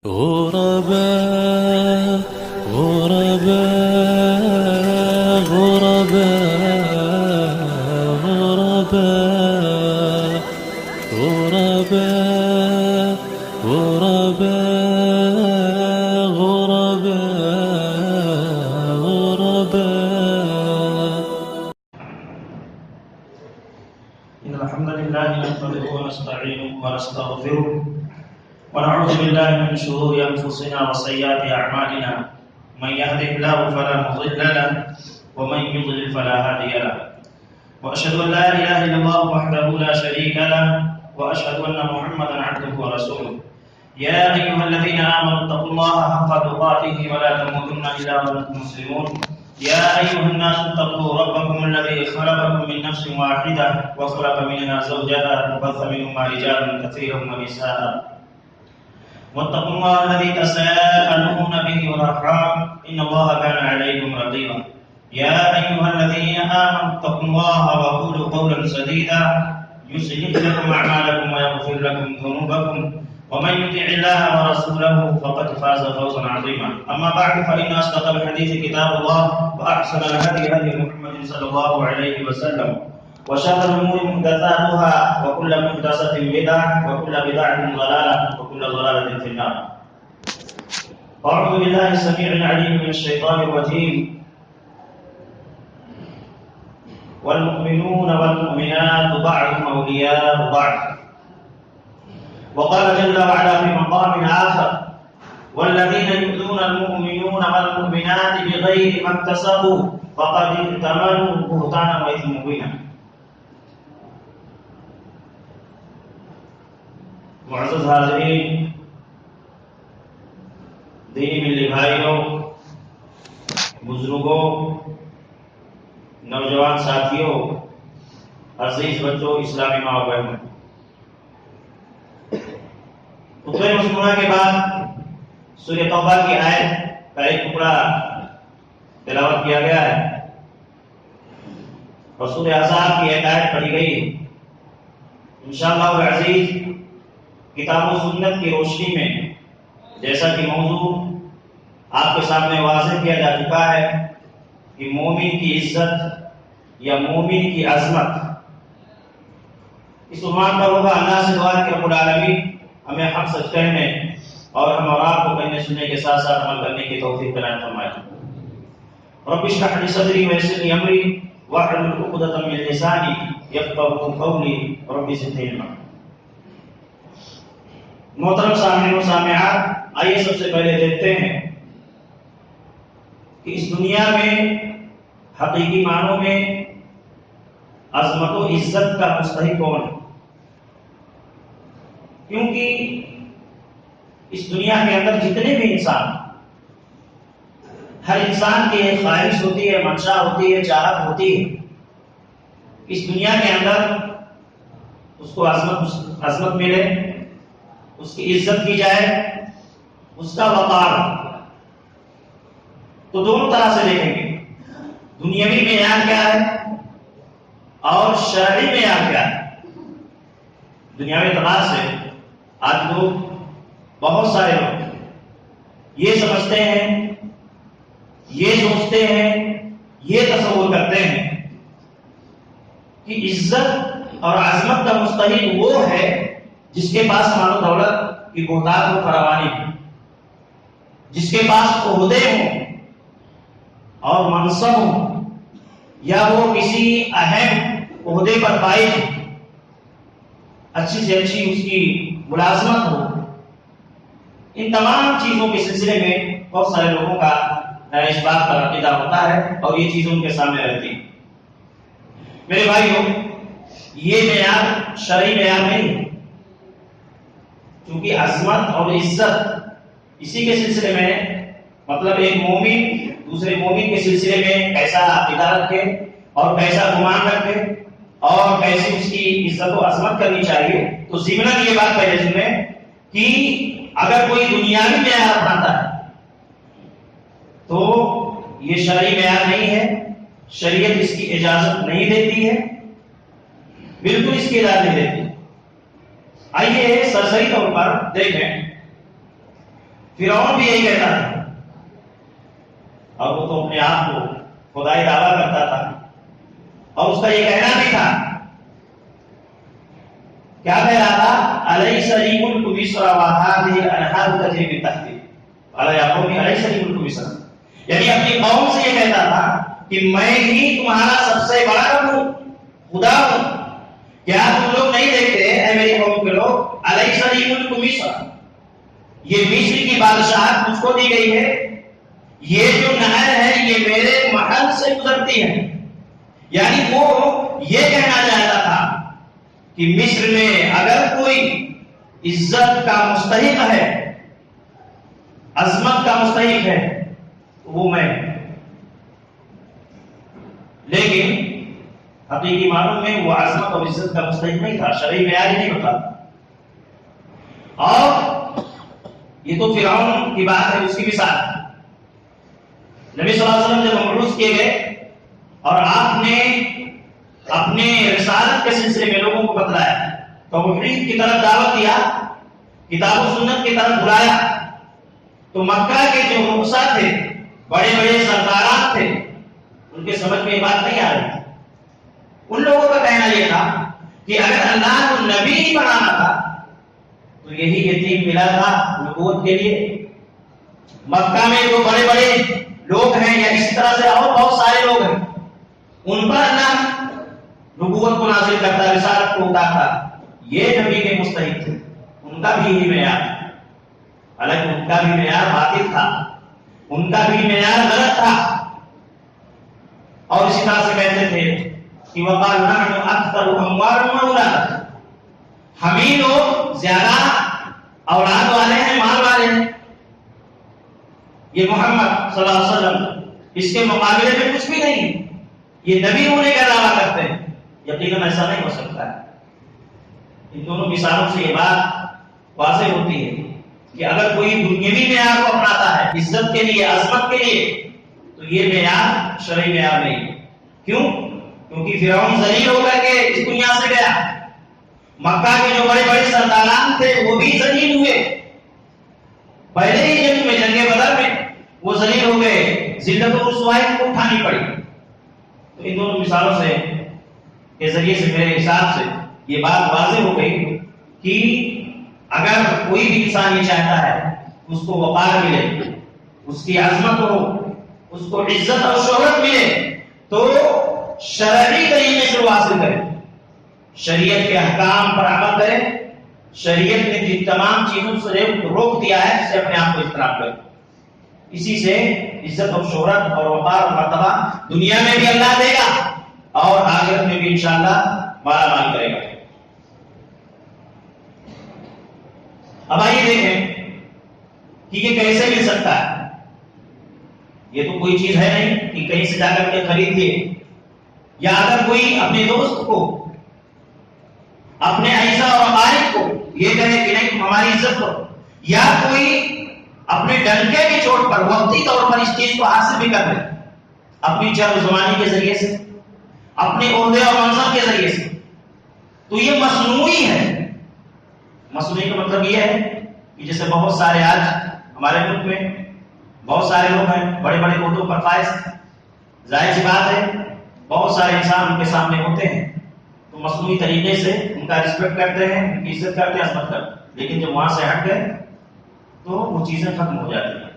غرباء غرباء غرباء غرباء غرباء غرباء غرباء غرباء. إن الحمد لله نحمده ونستعينه ونستغفره ونعوذ بالله من شرور أنفسنا وسيئات أعمالنا. من يهده الله فلا مضل له ومن يضلل فلا هادي له. وأشهد أن لا إله إلا الله وحده لا شريك له وأشهد أن محمدا عبده ورسوله. يا أيها الذين آمنوا اتقوا الله حق تقاته ولا تموتن إلا وأنتم مسلمون. يا أيها الناس اتقوا ربكم الذي خلقكم من نفس واحدة وخلق منها زوجها وبث منهما رجالا كثيرا ونساء. واتقوا الله الذي تساءلون به والأرحام إن الله كان عليكم رقيبا. يا أيها الذين آمنوا اتقوا الله وقولوا قولا سديدا يصلح لكم أعمالكم ويغفر لكم ذنوبكم ومن يطع الله ورسوله فقد فاز فوزا عظيما. أما بعد فإن أصدق الحديث كتاب الله وأحسن الهدي هدي محمد صلى الله عليه وسلم وشر الأمور محدثاتها وكل محدثة بدعة وكل بدعة ضلالة وكل ضلالة في النار. أعوذ بالله السميع العليم من الشيطان الرجيم. والمؤمنون والمؤمنات بعضهم أولياء بعض. وقال جل وعلا في مقام آخر والذين يؤذون المؤمنون والمؤمنات بغير ما اكتسبوا فقد احتملوا بهتانا وإثما مبينا. معزز حاضرین، دینی ملی بھائیوں، بزرگوں، نوجوان ساتھیوں، عزیز بچوں، اسلامی ماں و بہنوں، خطبہ مذکورہ کے بعد سورہ توبہ کی آیت کا ایک ٹکڑا تلاوت کیا گیا ہے اور سورہ احزاب کی ایک آیت پڑھی گئی ہے. انشاءاللہ العزیز کتاب و سنت کی روشنی میں جیسا کہ موضوع آپ کے سامنے واضح کیا جا چکا ہے کہ مومن کی عزت یا مومن کی عظمت اس عنوان پر ہوگا. اللہ سے دعا کہ رب العالمین ہمیں حق سچ کہنے اور ہم اور آپ کو کہنے سننے کے ساتھ ساتھ عمل کرنے کی توفیق عنایت فرمائے. رب اشرح لي صدري ويسر لي امري واحلل عقدة من لساني يفقهوا قولي رب زدني علما. محترم سامعین و سامعات، آئیے سب سے پہلے دیکھتے ہیں کہ اس دنیا میں حقیقی معنوں میں عظمت و عزت کا مستحق کون ہے. کیونکہ اس دنیا کے اندر جتنے بھی انسان، ہر انسان کی ایک خواہش ہوتی ہے، منشا ہوتی ہے، چاہت ہوتی ہے. اس دنیا کے اندر اس کو عظمت ملے، اس کی عزت کی جائے، اس کا وقار. تو دونوں طرح سے دیکھیں گے، دنیاوی معیار کیا ہے اور شرعی معیار کیا ہے. دنیاوی اعتبار سے آج لوگ، بہت سارے لوگ یہ سمجھتے ہیں، یہ سوچتے ہیں، یہ تصور کرتے ہیں کہ عزت اور عظمت کا مستحق وہ ہے جس کے پاس مال و دولت کی بہتات و فراوانی ہو، جس کے پاس عہدے ہوں اور منصب ہوں، یا وہ کسی اہم عہدے پر فائز ہو، اچھی سے اچھی اس کی ملازمت ہو. ان تمام چیزوں کے سلسلے میں بہت سارے لوگوں کا اس بات پر عقیدہ ہوتا ہے اور یہ چیزیں ان کے سامنے رہتی ہیں. میرے بھائیوں، یہ معیار شرعی معیار نہیں ہے، کیونکہ عظمت اور عزت اسی کے سلسلے میں، مطلب ایک مومن دوسرے مومن کے سلسلے میں کیسا عقیدہ رکھے اور کیسا گمان رکھے اور کیسے اس کی عزت و عظمت کرنی چاہیے. تو ضمناً یہ بات پہلے سنیں کہ اگر کوئی دنیاوی معیار اپناتا ہے تو یہ شرعی معیار نہیں ہے، شریعت اس کی اجازت نہیں دیتی ہے، بالکل اس کی اجازت نہیں دیتی. آئیے سرسری طور پر دیکھیں فرعون بھی یہی کہتا تھا، اور وہ تو اپنے آپ کو خدائی دعویٰ کرتا تھا، اور اس کا یہ کہنا بھی تھا، کیا کہہ رہا تھا؟ الیس لی ملک مصر وہذہ الانہار تجری من تحتی قال یا قوم الیس لی ملک مصر، یعنی اپنی قوم سے یہ کہتا تھا کہ میں ہی تمہارا سب سے بڑا رب ہوں، خدا ہوں، کیا تم لوگ نہیں دیکھتے اے میری قوم کے لوگ؟ الیس لی ملک مصر، یہ مصر کی بادشاہت مجھ کو دی گئی ہے، یہ جو نہر ہے یہ میرے محل سے گزرتی ہے۔ یعنی وہ یہ کہنا چاہتا تھا کہ مصر میں اگر کوئی عزت کا مستحق ہے، عظمت کا مستحق ہے تو وہ میں، لیکن حقیقی معلوم میں وہ عظمت اور عزت کا مستحق نہیں تھا، شرعی معیار نہیں ہوتا۔ اور یہ تو فرعون کی بات ہے، اس کی مثال۔ نبی صلی اللہ علیہ وسلم جب مبعوث کیے گئے اور آپ نے اپنے رسالت کے سلسلے میں لوگوں کو بتلایا، توحید کی طرف دعوت دیا، کتاب و سنت کی طرف بلایا، تو مکہ کے جو رؤساء تھے، بڑے بڑے سرداران تھے، ان کے سمجھ میں یہ بات نہیں آ رہی تھی۔ ان لوگوں کا کہنا یہ تھا کہ اگر اللہ کو نبی ہی بنانا تھا تو یہی یتیم ملا تھا نبوت کے لیے۔ مکہ میں جو بڑے بڑے لوگ ہیں یا اسی طرح سے اور بہت سارے لوگ ہیں، ان پر اللہ نبوت کو نازل کرتا، رسالت کو اتارتا، یہ نبی کے مستحق تھے، ان کا بھی یہی معیار، حالانکہ ان کا بھی معیار باطل تھا، ان کا بھی معیار غلط تھا۔ اور اسی طرح سے کہتے تھے کہ وقال نحن اکثر اموال واولاد، ہم ہی لوگ زیادہ اولاد والے ہیں، مال والے ہیں، یہ محمد صلی اللہ علیہ وسلم اس کے مقابلے میں کچھ بھی نہیں، یہ نبی ہونے کا دعویٰ کرتے ہیں۔ یقیناً ایسا نہیں ہو سکتا ہے۔ ان دونوں مثالوں سے یہ بات واضح ہوتی ہے کہ اگر کوئی دنیاوی معیار کو اپناتا ہے عزت کے لیے، عظمت کے لیے، تو یہ معیار شرعی معیار نہیں۔ کیوں؟ کیونکہ فرعون ذلیل ہو کر کے اس دنیا سے گیا، مکہ کے جو بڑے بڑے سرداران تھے وہ بھی ذلیل ہوئے، پہلے ہی جنگ میں، جنگ بدر میں وہ ذلیل ہو گئے، ذلت و رسوائی کو اٹھانی پڑی۔ تو ان دونوں مثالوں سے کے ذریعے سے میرے حساب سے یہ بات واضح ہو گئی کہ اگر کوئی بھی انسان یہ چاہتا ہے اس کو وقار ملے، اس کی عظمت ہو، اس کو عزت اور شہرت ملے، تو شرعی طریقے سے وہ حاصل کرے، شریعت کے احکام پر عمل کرے، شریعت نے جن تمام چیزوں سے روک دیا ہے اسے اپنے آپ کو اجتناب کرے۔ اسی سے عزت اور شہرت اور وقار اور مرتبہ دنیا میں بھی اللہ دے گا اور آخرت میں بھی انشاءاللہ مالا مال کرے گا۔ اب آئیے دیکھیں کہ یہ کیسے مل سکتا ہے۔ یہ تو کوئی چیز ہے نہیں کہ کہیں سے جا کر کے خرید لیے، یا اگر کوئی اپنے دوست کو، اپنے اعزا اور اقارب کو یہ کہے کہ نہیں تم ہماری عزت کرو، یا کوئی اپنے ڈنکے کی چوٹ پر وقتی طور پر اس چیز کو حاصل بھی کر لے، اپنی چل و زمانی کے ذریعے سے، اپنے عہدے اور منصب کے ذریعے سے، تو یہ مصنوعی ہے۔ مصنوعی کا مطلب یہ ہے کہ جیسے بہت سارے آج ہمارے ملک میں بہت سارے لوگ ہیں بڑے بڑے عہدوں پر فائز، ظاہر سی بات ہے بہت سارے انسان ان کے سامنے ہوتے ہیں تو مصنوعی طریقے سے ان کا رسپیکٹ کرتے ہیں، ان کی عزت کرتے ہیں، عظمت کرتے ہیں، لیکن جب وہاں سے ہٹ گئے تو وہ چیزیں ختم ہو جاتی ہیں۔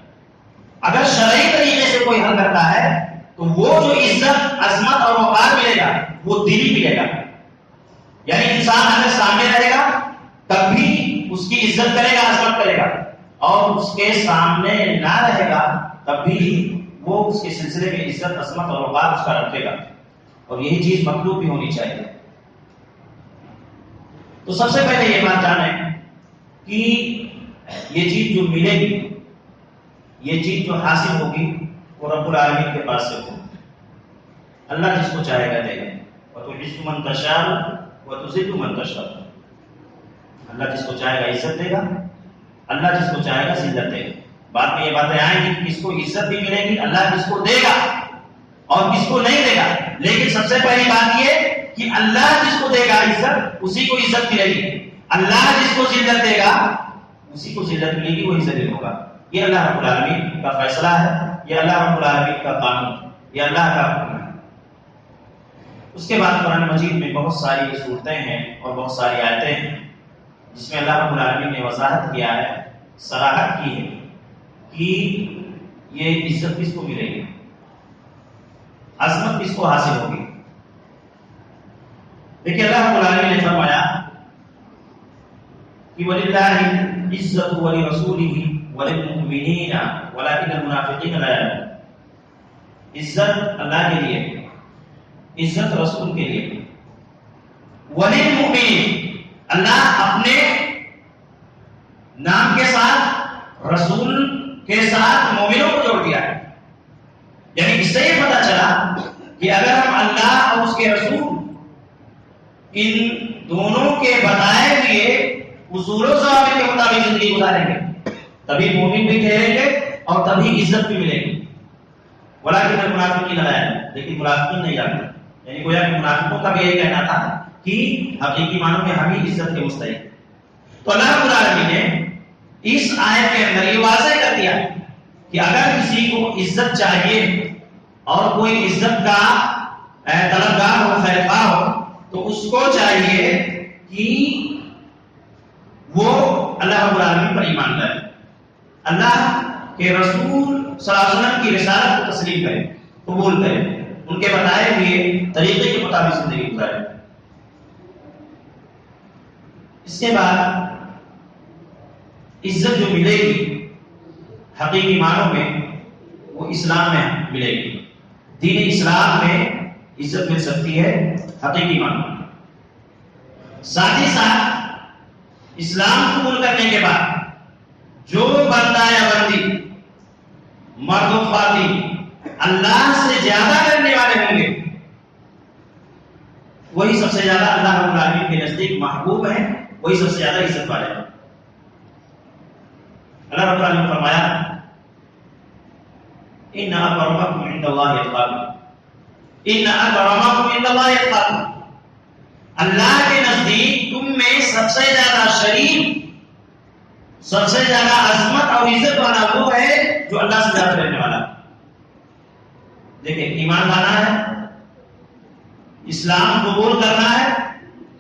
اگر شرعی طریقے سے کوئی حل کرتا ہے تو وہ جو عزت، عظمت اور وقار ملے گا وہ دلی ملے گا، یعنی انسان اگر سامنے رہے گا تب بھی اس کی عزت کرے گا، عظمت کرے گا، اور اس کے سامنے نہ رہے گا تب بھی وہ اس کے سلسلے میں عزت، عظمت اور وقار اس کا رکھے گا، اور یہی چیز مطلوب بھی ہونی چاہیے۔ تو سب سے پہلے یہ بات جانیں کہ یہ چیز جو ملے گی، یہ چیز جو حاصل ہوگی وہ رب العالمین کے پاس سے ہوگی۔ اللہ جس کو چاہے گا دے گا، وَتُعِزُّ مَن تَشَاءُ وَتُذِلُّ مَن تَشَاءُ۔ اللہ جس کو چاہے گا عزت دے گا، اللہ جس کو چاہے گا ذلت دے گا۔ بعد میں یہ باتیں آئیں گی کہ کس کو عزت بھی ملے گی، اللہ جس کو دے گا اور کس کو نہیں دے گا، لیکن سب سے پہلی بات یہ کہ اللہ جس کو دے گا عزت اسی کو عزت ملے گی، اللہ جس کو ذلت دے گا اسی کو ذلت ملے گی، وہی ذلیل ہوگا۔ یہ اللہ رب العالمین کا فیصلہ ہے، یہ اللہ رب العالمین کا قانون، یہ اللہ کا حکم ہے۔ اس کے بعد قرآن مجید میں بہت ساری صورتیں ہیں اور بہت ساری آیتیں ہیں جس میں اللہ رب العالمین نے وضاحت کیا ہے، صراحت کی ہے کہ یہ عزت کس کو ملے گی، عظمت کس کو حاصل ہوگی۔ دیکھیے اللہ رب العالمین نے فرمایا کہ وَلِلَّهِ الْعِزَّةُ وَلِرَسُولِهِ وَلِلْمُؤْمِنِينَ وَلَكِنَّ الْمُنَافِقِينَ لَا يَعْلَمُونَ۔ عزت اللہ کے لیے، عزت رسول کے لیے، وَلِلْمُؤْمِنِينَ اللہ اپنے نام کے ساتھ، رسول کے ساتھ مومنوں کو جوڑ دیا ہے۔ یعنی اس سے یہ پتا چلا کہ اگر ہم اللہ اور اس کے رسول ان دونوں کے بتائے ہوئے اصول و ضوابط کے مطابق زندگی گزاریں گے تبھی مومن بھی ٹھہریں گے اور تبھی عزت بھی ملے گی۔ ولیکن المنافقین لا یعلمون، لیکن منافقین نہیں جانتے، یعنی گویا کہ منافقوں کا بھی یہی کہنا تھا کہ حقیقی معنوں میں ہم ہی عزت کے مستحق۔ تو اللہ رب العالمین نے اس آیت کے اندر یہ واضح کر دیا کہ اگر کسی کو عزت چاہیے اور کوئی عزت کا طلبگار ہو، خیرخواہ ہو، تو اس کو چاہیے کہ وہ اللہ رب العالمین پر ایمان لائے، اللہ کے رسول صلی اللہ علیہ وسلم کی رسالت کو تسلیم کرے، قبول کرے، ان کے بتائے ہوئے طریقے کے مطابق زندگی گزارے۔ اس کے بعد عزت جو ملے گی حقیقی معنوں میں وہ اسلام میں ملے گی، دین اسلام میں عزت مل سکتی ہے حقیقی معنوں میں۔ ساتھ ہی ساتھ اسلام قبول کرنے کے بعد جو بندہ یا بندی، مرد و خواتین اللہ سے زیادہ کرنے والے ہوں گے وہی سب سے زیادہ اللہ رب العالمین کے نزدیک محبوب ہیں، وہی سب سے زیادہ عزت والے ہیں۔ اللہ رب العالمین نے فرمایا ان اکرمکم عند اللہ اتقاکم، ان اکرمکم عند اللہ اتقاکم، اللہ کے نزدیک تم میں سب سے زیادہ شریف، سب سے زیادہ عظمت اور عزت والا وہ ہے جو اللہ سے زیادہ ڈرنے والا۔ دیکھیں ایمان لانا ہے، اسلام قبول کرنا ہے،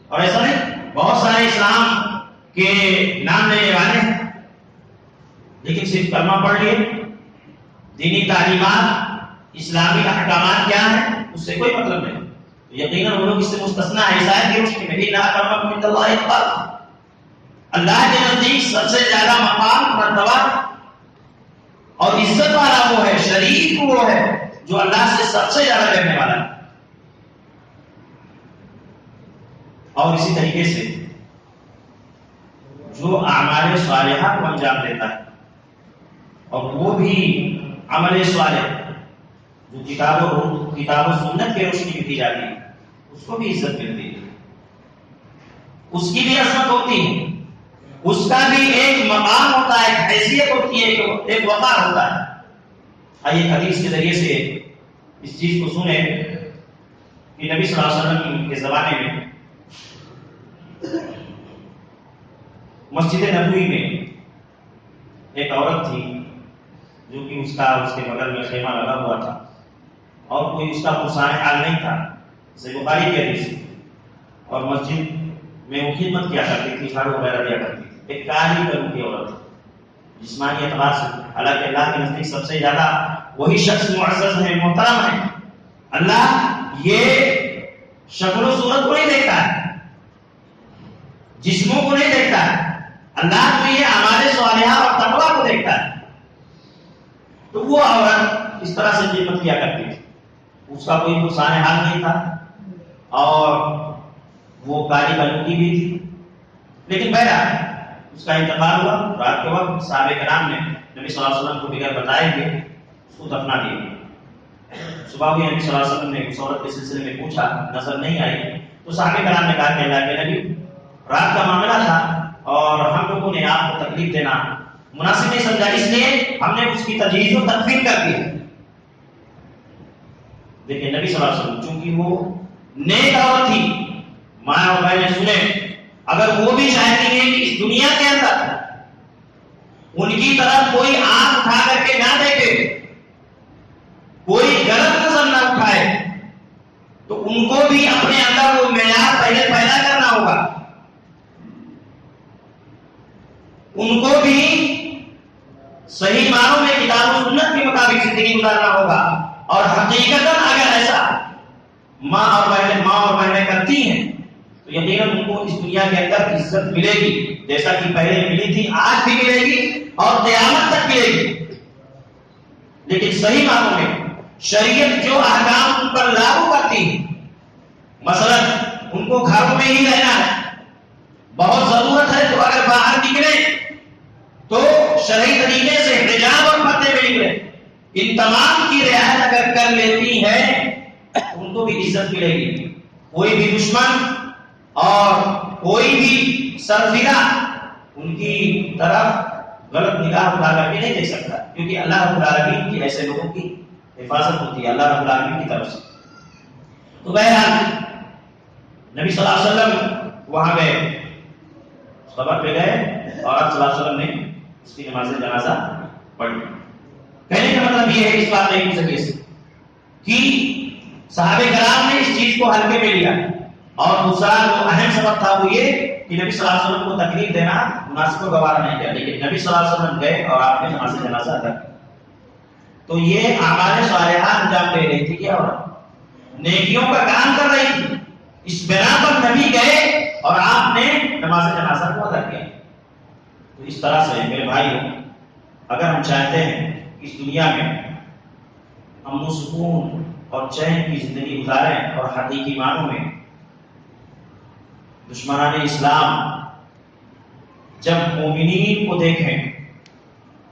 اور ایسا نہیں بہت سارے اسلام کے نام لینے والے ہیں لیکن صرف کلمہ پڑھ لیے، دینی تعلیمات اسلامی احکامات کیا ہیں اس سے کوئی مطلب نہیں۔ یقیناً وہ لوگ اس سے مستثنا ہے۔ عیسائیت کی روشنی میں ان اکرمکم عند اللہ اتقاکم، اللہ کے نزدیک سب سے زیادہ مقام، مرتبہ اور عزت والا وہ ہے، شریف وہ ہے جو اللہ سے سب سے زیادہ ڈرنے والا ہے۔ اور اسی طریقے سے جو اعمال صالحہ کو انجام دیتا ہے اور وہ بھی عمل صالح جو کتاب و سنت کی روشنی میں کی جاتی ہے اس کو بھی عزت ملتی ہے، اس کی بھی عظمت ہوتی ہے، اس کا بھی ایک مقام ہوتا ہے، ایک حیثیت ہوتی ہے، ایک وقار ہوتا ہے۔ آئیے حدیث کے ذریعے سے اس چیز کو سنیں کہ نبی صلی اللہ علیہ وسلم کے زمانے میں مسجد نبوی میں ایک عورت تھی جو کہ اس کے بغل میں خیمہ لگا ہوا تھا اور کوئی اس کا پرسان حال نہیں تھا، صحیح بخاری کی حدیث، اور مسجد میں وہ خدمت کیا کرتی تھی، جھاڑو وغیرہ دیا کرتی تھی، ایک کالی قلم کی عورت تھی جسمانی اعتبار سے، حالانکہ اللہ کے نزدیک سب سے زیادہ وہی شخص معزز ہے، محترم ہے۔ اللہ یہ شکل و صورت کو نہیں دیکھتا ہے، جسموں کو نہیں دیکھتا ہے، اللہ تو یہ اعمال صالحہ اور تقویٰ کو دیکھتا ہے۔ تو وہ عورت اس طرح سے خدمت کیا کرتی تھی، اس کا کوئی نقصان حال نہیں تھا اور وہ کالی کلوٹی بھی تھی، لیکن بہرحال اس کا انتقال ہوا رات کے وقت۔ صحابہ کرام نے نبی صلی اللہ علیہ وسلم کو بغیر بتائے ہوئے اس کو دفنا دیا۔ صبح ہوئی نبی صلی اللہ علیہ وسلم نے اس عورت کے سلسلے میں پوچھا، نظر نہیں آئی، تو صحابہ کرام نے کہا کہ اللہ کے نبی رات کا معاملہ تھا اور ہم لوگوں نے آپ کو تکلیف دینا مناسب نہیں سمجھا، اس لیے ہم نے اس کی تجہیز و تدفین کر دی۔ دیکھیں نبی صلی اللہ علیہ وسلم چونکہ وہ نیک عورت تھی، ماں اور بہنیں سنیں، اگر وہ بھی چاہتی ہیں کہ اس دنیا کے اندر ان کی طرف کوئی آنکھ اٹھا کر کے نہ دیکھے، کوئی غلط نظر نہ اٹھائے، تو ان کو بھی اپنے اندر وہ معیار پہلے پیدا کرنا ہوگا، ان کو بھی صحیح معنوں میں کتاب و سنت کے مطابق زندگی گزارنا ہوگا۔ اور حقیقتاً اگر ایسا ماں اور بہنیں کرتی ہیں تو یقیناً ان کو اس دنیا کے اندر عزت ملے گی، جیسا کہ پہلے ملی تھی، آج بھی ملے گی اور قیامت تک ملے گی۔ لیکن صحیح معنوں میں شریعت جو احکام ان پر لاگو کرتی ہے، مثلا ان کو گھروں میں ہی رہنا ہے، بہت ضرورت ہے تو اگر باہر نکلے تو شرعی طریقے سے حجاب اور پردے میں نکلے، ان تمام کی رعایت اگر کر لیتی ہے ان کو بھی عزت ملے گی۔ کوئی بھی دشمن اور کوئی بھی سرفرا ان کی طرف غلط نگاہ اٹھا کر کے نہیں دیکھ سکتا، کیونکہ اللہ رب العالمین کی ایسے لوگوں کی حفاظت ہوتی ہے اللہ رب العالمین کی طرف سے۔ تو بہرحال نبی صلی اللہ علیہ وسلم وہاں گئے، قبر پہ گئے اور آپ صلی اللہ علیہ وسلم نے اس کی نماز جنازہ پڑھی۔ کہنے کا مطلب یہ ہے اس بات کے ذریعے سے کہ صحابہ کرام نے اس چیز کو ہلکے میں لیا، اور دوسرا جو اہم سبب تھا وہ یہ کہ نبی صلی اللہ علیہ وسلم کو تکلیف دینا مناسب و گوارا نہیں کیا، لیکن نبی صلی اللہ علیہ وسلم گئے اور آپ نے نماز جنازہ ادا کی۔ تو یہ اعمال صالحہ انجام دے رہی تھی کیا، اور نیکیوں کا کام کر رہی تھی، اس بنا پر نبی گئے اور آپ نے نماز جنازہ کو ادا کیا۔ تو اس طرح سے میرے بھائیو، اگر ہم چاہتے ہیں کہ اس دنیا میں امن و سکون اور چین کی زندگی گزاریں اور حقیقی معنوں میں دشمنان اسلام جب مومنین کو دیکھیں،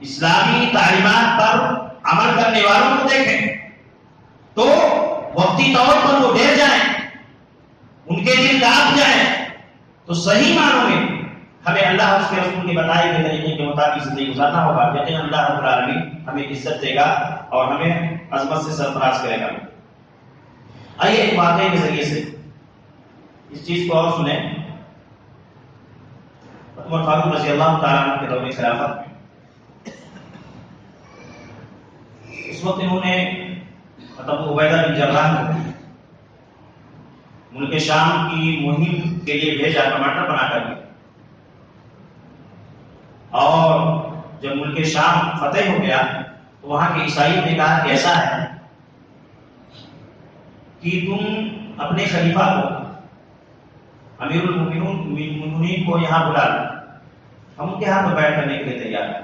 اسلامی تعلیمات پر عمل کرنے والوں کو دیکھیں، تو وقتی طور پر وہ ڈر جائیں، ان کے دل کانپ جائیں، تو صحیح معنوں میں ہمیں اللہ اور اس کے رسول کے بتائے گئے طریقے کے مطابق زندگی گزارنا ہوگا۔ یقیناً اللہ رب العالمین ہمیں عزت دے گا اور ہمیں عظمت سے سرفراز کرے گا۔ آئیے ایک واقعے کے ذریعے سے اس چیز کو اور سنیں۔ عمر فاروق رضی اللہ تعالیٰ عنہ کے دور خلافت میں اس وقت انہوں نے ابو عبیدہ بن جراح کو ملک شام کی مہم کے لیے بھیجا، کمانڈر بنا کر کے، اور جب ملک شام فتح ہو گیا تو وہاں کے عیسائیوں نے کہا کہ ایسا ہے کہ تم اپنے خلیفہ کو، امیر المؤمنین کو یہاں بلا لو، ہم ان کے ہاتھ میں بیٹھ کرنے کے لیے تیار ہیں۔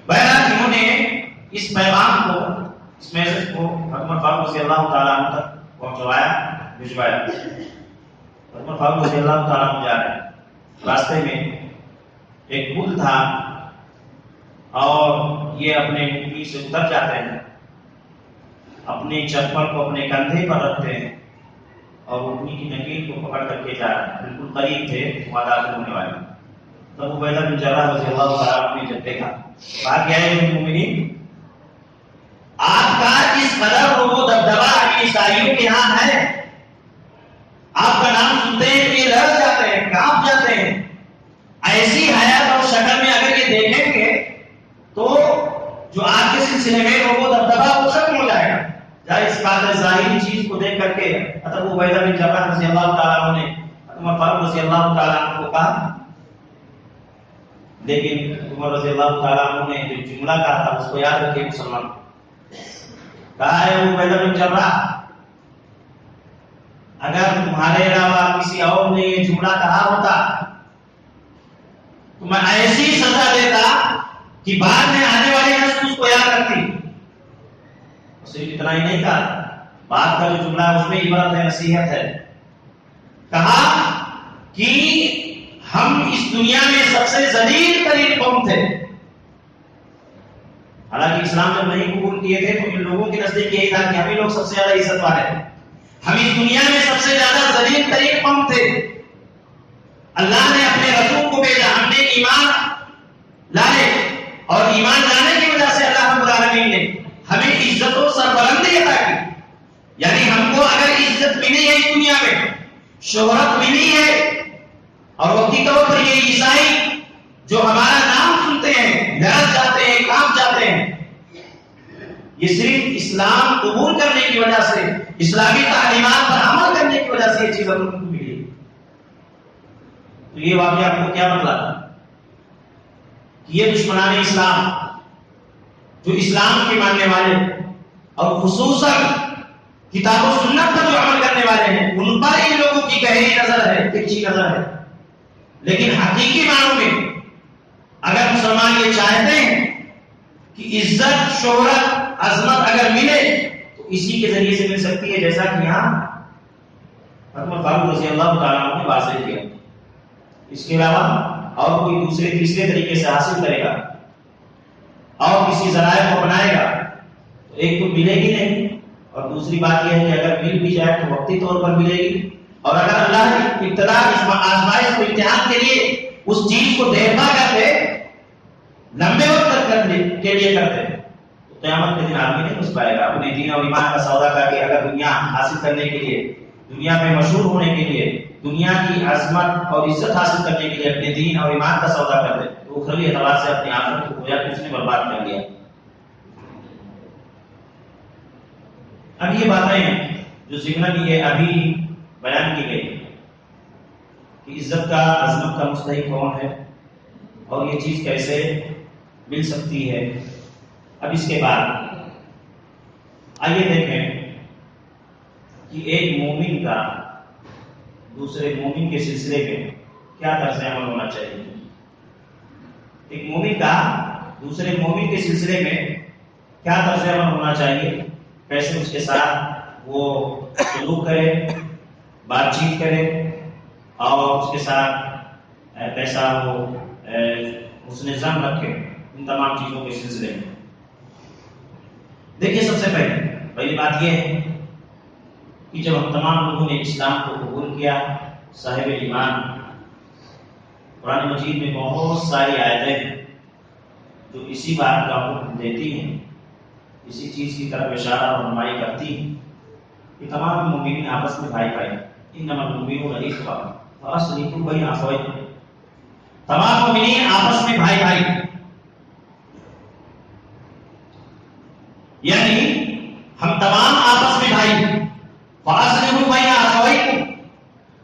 بہرحال انہوں نے اس پیغام کو، اس میسج کو عمر فاروق رضی اللہ تعالیٰ عنہ تک پہنچوایا، بھجوایا۔ عمر فاروق رضی اللہ تعالیٰ عنہ جا رہے ہیں، راستے میں ایک پل تھا اور یہ اپنے اونٹنی سے اتر جاتے ہیں، اپنی چپل کو اپنے کندھے پر رکھتے ہیں اور اونٹنی کی نکیل کو پکڑ کر کے جا رہے ہیں، بالکل قریب تھے وہاں داخل ہونے والے۔ تب عبیدہ بن جراح رضی اللہ تعالیٰ عنہ نے جب دیکھا، کہا کہ اے مومنین، آپ کا اس قدر وہ دبدبہ عیسائیوں کے یہاں ہے، آپ کا نام سنتے ہیں تو یہ لرز جاتے ہیں، کانپ جاتے ہیں۔ ایسی حیات اور شکل میں اگر یہ دیکھیں گے تو جو آپ کے سلسلے میں وہ دبدبہ وہ ختم ہو جائے گا۔ جائے اس قادر ظاہری چیز کو دیکھ کر کے ابو عبیدہ بن جراح رضی اللہ تعالیٰ عنہ نے عمر فاروق رضی اللہ تعالیٰ عنہ کو کہا، لیکن عمر رضی اللہ تعالیٰ عنہ نے جو جملہ کہا تھا اس کو یاد رکھیے مسلمان، کہا ہے ابو عبیدہ بن جراح، اگر تمہارے علاوہ کسی اور نے یہ جملہ کہا ہوتا تو میں ایسی سزا دیتا کہ بعد میں آنے والی نسل اس کو یاد رکھتی۔ صرف اتنا ہی نہیں کہا، بات کا جو جملہ ہے اس میں عبرت ہے، نصیحت ہے۔ کہا کہ ہم اس دنیا میں سب سے ذلیل ترین قوم تھے، حالانکہ اسلام جب نہیں قبول کیے تھے تو ان لوگوں کے نزدیک یہی تھا کہ ہم ہی لوگ سب سے زیادہ عزت والے ہیں، ہم اس دنیا میں سب سے زیادہ ذلیل ترین قوم تھے۔ اللہ نے اپنے رسول کو بھیجا، ہم نے ایمان لائے اور ایمان لانے کی وجہ سے اللہ رب العالمین نے ہمیں عزت و سربلندی عطا کی۔ یعنی ہم کو اگر عزت ملی ہے اس دنیا میں، شہرت ملی ہے، اور وقتی طور پر یہ عیسائی جو ہمارا نام سنتے ہیں گھر جاتے ہیں، کام جاتے ہیں، یہ صرف اسلام قبول کرنے کی وجہ سے، اسلامی تعلیمات پر عمل کرنے کی وجہ سے یہ چیز ہم کو ملی۔ تو یہ واقعہ آپ کو کیا بتلاتا کہ یہ دشمنان اسلام جو اسلام کے ماننے والے اور خصوصاً کتاب و سنت پر جو عمل کرنے والے ہیں، ان پر ان لوگوں کی گہری نظر ہے، ترچھی نظر ہے، لیکن حقیقی معنوں میں اگر مسلمان یہ چاہتے ہیں کہ عزت، شہرت، عظمت اگر ملے تو اسی کے ذریعے سے مل سکتی ہے، جیسا کہ یہاں عمر فاروق رضی اللہ تعالیٰ عنہ نے واضح کیا۔ اس کے علاوہ اور کوئی دوسرے تیسرے طریقے سے حاصل کرے گا اور کسی ذرائع کو اپنائے گا تو ایک تو ملے گی نہیں، اور دوسری بات یہ ہے کہ اگر مل بھی جائے تو وقتی طور پر ملے گی، اور اگر اللہ کی ابتدا اس آزمائش کو امتحان کے لیے اس چیز کو دیرپا کر دے، لمبے وقت تک کے لیے کرتے تو قیامت کے دن آدمی نہیں پھنس پائے گا اپنے دین اور ایمان کا سودا کر کے۔ اگر دنیا حاصل کرنے کے لیے، دنیا میں مشہور ہونے کے لیے، دنیا کی عظمت اور عزت حاصل کرنے کے لیے اپنے دین اور ایمان کا سودا کر دے تو اخروی اعتبار سے اپنی آخرت کو گویا کہ اس نے برباد کر لیا۔ اب یہ باتیں جو ضمن یہ ابھی بیان کی گئی کہ عزت کا، عظمت کا مستحق کون ہے اور یہ چیز کیسے مل سکتی ہے، اب اس کے بعد آئیے دیکھیں کہ ایک مومن کا دوسرے مومن کے سلسلے میں کیا طرز عمل ہونا چاہیے۔ ایک مومن کا دوسرے مومن کے سلسلے میں کیا طرز عمل ہونا چاہیے، کیسے اس کے ساتھ وہ سلوک کرے، بات چیت کرے اور اس کے ساتھ کیسا وہ حسن ظن رکھے، ان تمام چیزوں کے سلسلے میں۔ دیکھیے سب سے پہلی بات یہ ہے کہ جب ہم تمام لوگوں نے اسلام کو قبول کیا، صاحب ایمان، قرآن مجید میں بہت ساری آیتیں ہیں جو اسی بات کا حکم دیتی ہیں، اسی چیز کی طرف اشارہ اور رہنمائی کرتی ہیں کہ تمام مومنین آپس میں بھائی بھائی، انما المؤمنون اخوہ فاصلحوا بین اخویکم، تمام مومنین آپس میں بھائی بھائی، یعنی ہم تمام آپس میں بھائی، فاصلحوا بین اخویکم،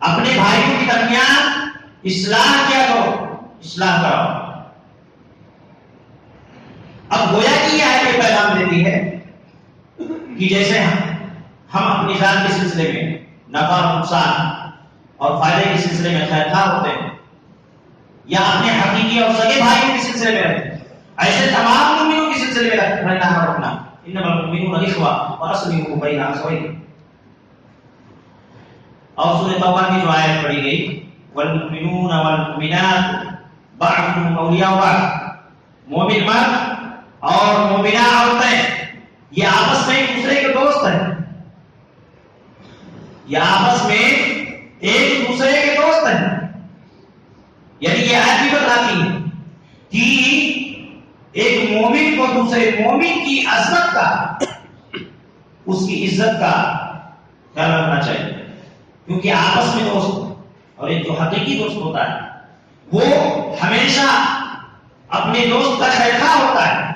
اپنے بھائیوں کے درمیان اصلاح کیا کرو، اصلاح کرو۔ اب گویا کہ یہ آیت یہ پیغام دیتی ہے کہ جیسے ہم اپنی ذات کے سلسلے میں نفع اور نقصان اور فائدے کے سلسلے میں خیر خواہ ہوتے ہیں، یا اپنے حقیقی اور سگے بھائیوں کے سلسلے میں رہتے ہیں، ایسے تمام مومنوں کے سلسلے میں رہنا اور رکھنا۔ انما المؤمنون اخوہ فاصلحوا بین اخویکم۔ اور سورۃ توبہ کی جو آیت پڑھی گئی، والمؤمنون والمؤمنات بعضهم اولیاء بعض، مومن مرد اور مومنہ عورتیں یہ آپس میں ایک دوسرے کے دوست ہیں، یہ آپس میں ایک دوسرے کے دوست ہیں۔ یعنی یہ آیت بھی بتاتی ہے کہ ایک مومن کو دوسرے مومن کی عظمت کا، اس کی عزت کا خیال رکھنا چاہیے، کیونکہ آپس میں دوست، اور ایک جو حقیقی دوست ہوتا ہے وہ ہمیشہ اپنے دوست کا خیرخواہ ہوتا ہے،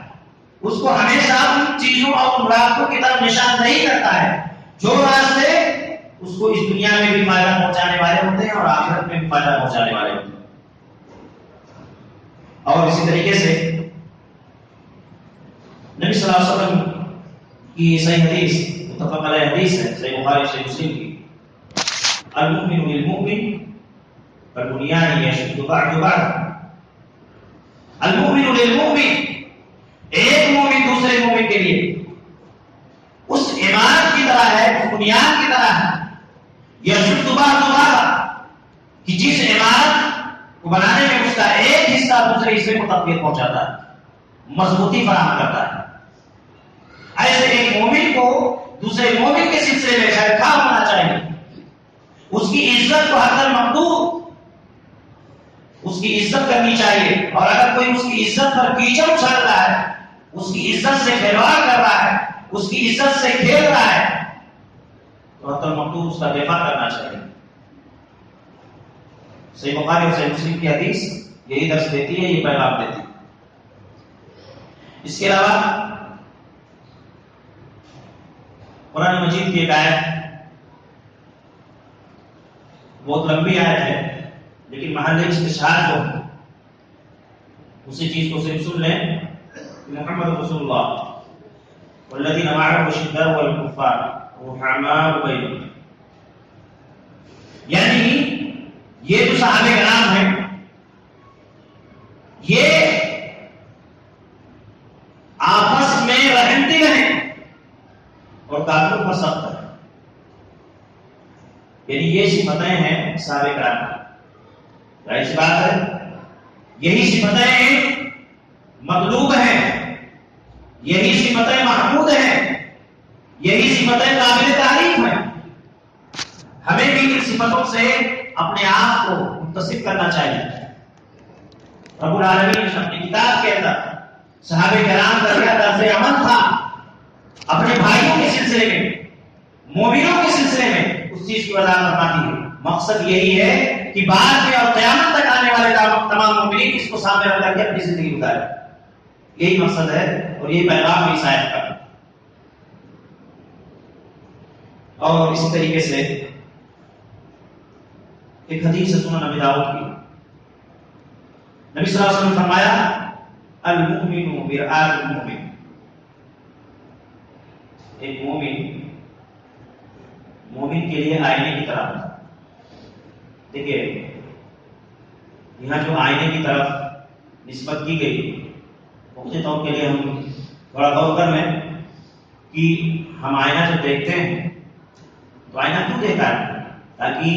اس کو ہمیشہ ان چیزوں اور راستوں کی طرف نشان نہیں کرتا ہے جو راستے اس کو اس دنیا میں بھی فائدہ پہنچانے والے ہوتے ہیں اور آخرت میں بھی فائدہ پہنچانے والے ہوتے ہیں۔ اور اسی طریقے سے نبی صلی اللہ علیہ وسلم کی صحیح حدیث، متفق علیہ حدیث ہے، صحیح بخاری صحیح مسلم کی، المؤمن للمؤمن كالبنيان يشد بعض بعض۔ المؤمن للمؤمن، ایک مومن دوسرے مومن کے لیے اس عمارت کی طرح ہے، اس بنیاد کی طرح ہے، یشد بعض بعض، کہ جس عمارت کو بنانے میں اس کا ایک حصہ دوسرے حصے کو تقویت پہنچاتا ہے، مضبوطی فراہم کرتا ہے۔ ایسے ایک مومن کو دوسرے مومن کے سلسلے میں خیرخواہ ہونا چاہیے، اس کی عزت کو حق المقدور، اس کی عزت کرنی چاہیے، اور اگر کوئی اس کی عزت پر کیچڑ اچھال رہا ہے، اس کی عزت سے کھلواڑ کر رہا ہے، اس کی عزت سے کھیل رہا ہے تو حق المقدور اس کا دفاع کرنا چاہیے۔ صحیح بخاری اور صحیح مسلم کی حدیث یہی درس دیتی ہے، یہ پیغام دیتی ہے۔ اس کے علاوہ قرآن مجید کی ایک آیت بہت لمبی آیت ہے، لیکن محل استشہاد جو اسی چیز کو صرف سن لیں کہ محمد رسول اللہ والذین معه اشداء علی الکفار رحماء بینہم، یعنی یہ جو صحابہ کرام ہیں یہ آپس میں رحم دل ہیں اور کافروں پر سخت ہے، یعنی یہ صفتیں ہیں صحابہ کرام کی۔ ظاہر سی بات ہے یہی صفتیں مطلوب ہیں، یہی صفتیں محمود ہیں، یہی صفتیں قابل تعریف ہیں۔ ہمیں بھی ان صفتوں سے اپنے آپ کو متصف کرنا چاہیے۔ رب العالمین نے اپنی کتاب کے اندر صحابہ کرام کا کیا طرز عمل تھا اپنے بھائیوں کے سلسلے میں، مومنوں کے سلسلے میں، اس چیز کی وضاحت فرماتی ہے۔ مقصد یہی ہے کہ بعد میں اور قیامت تک آنے والے تمام مومنین اس کو سامنے رکھ کر کے اپنی زندگی گزارے، یہی مقصد ہے اور یہی پیغام ہے اس آیت کا۔ اور اسی طریقے سے ایک حدیث ہے سنن ابی داؤد کی، نبی صلی اللہ علیہ وسلم نے فرمایا المؤمن مرآۃ المؤمن، ایک مومن کے لیے آئینے کی طرح ہوتا ہے۔ دیکھیے یہاں جو آئینے کی طرف نسبت کی گئی مختلف طور کے لیے ہم تھوڑا غور کر لیں کہ ہم آئینہ جب دیکھتے ہیں تو آئینہ کیوں دیکھتا ہے؟ تاکہ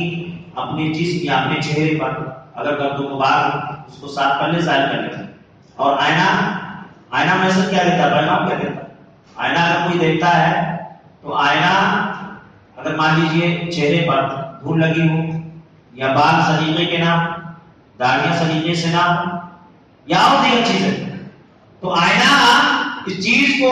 اپنے جسم یا اپنے چہرے پر اگر گرد و غبار اس کو صاف کر لے، ظاہر کر لیتا ہے۔ اور آئینہ محسوس کیا دیتا ہے؟ پیغام کیا دیتا ہے؟ آئینہ اگر کوئی دیکھتا ہے تو آئینہ اگر مان لیجیے چہرے پر دھول لگی ہو یا بال سلیقے کے نہ ہو، داڑیاں سلیقے سے نہ ہو یا اور دیگر چیزیں، تو آئینہ اس چیز کو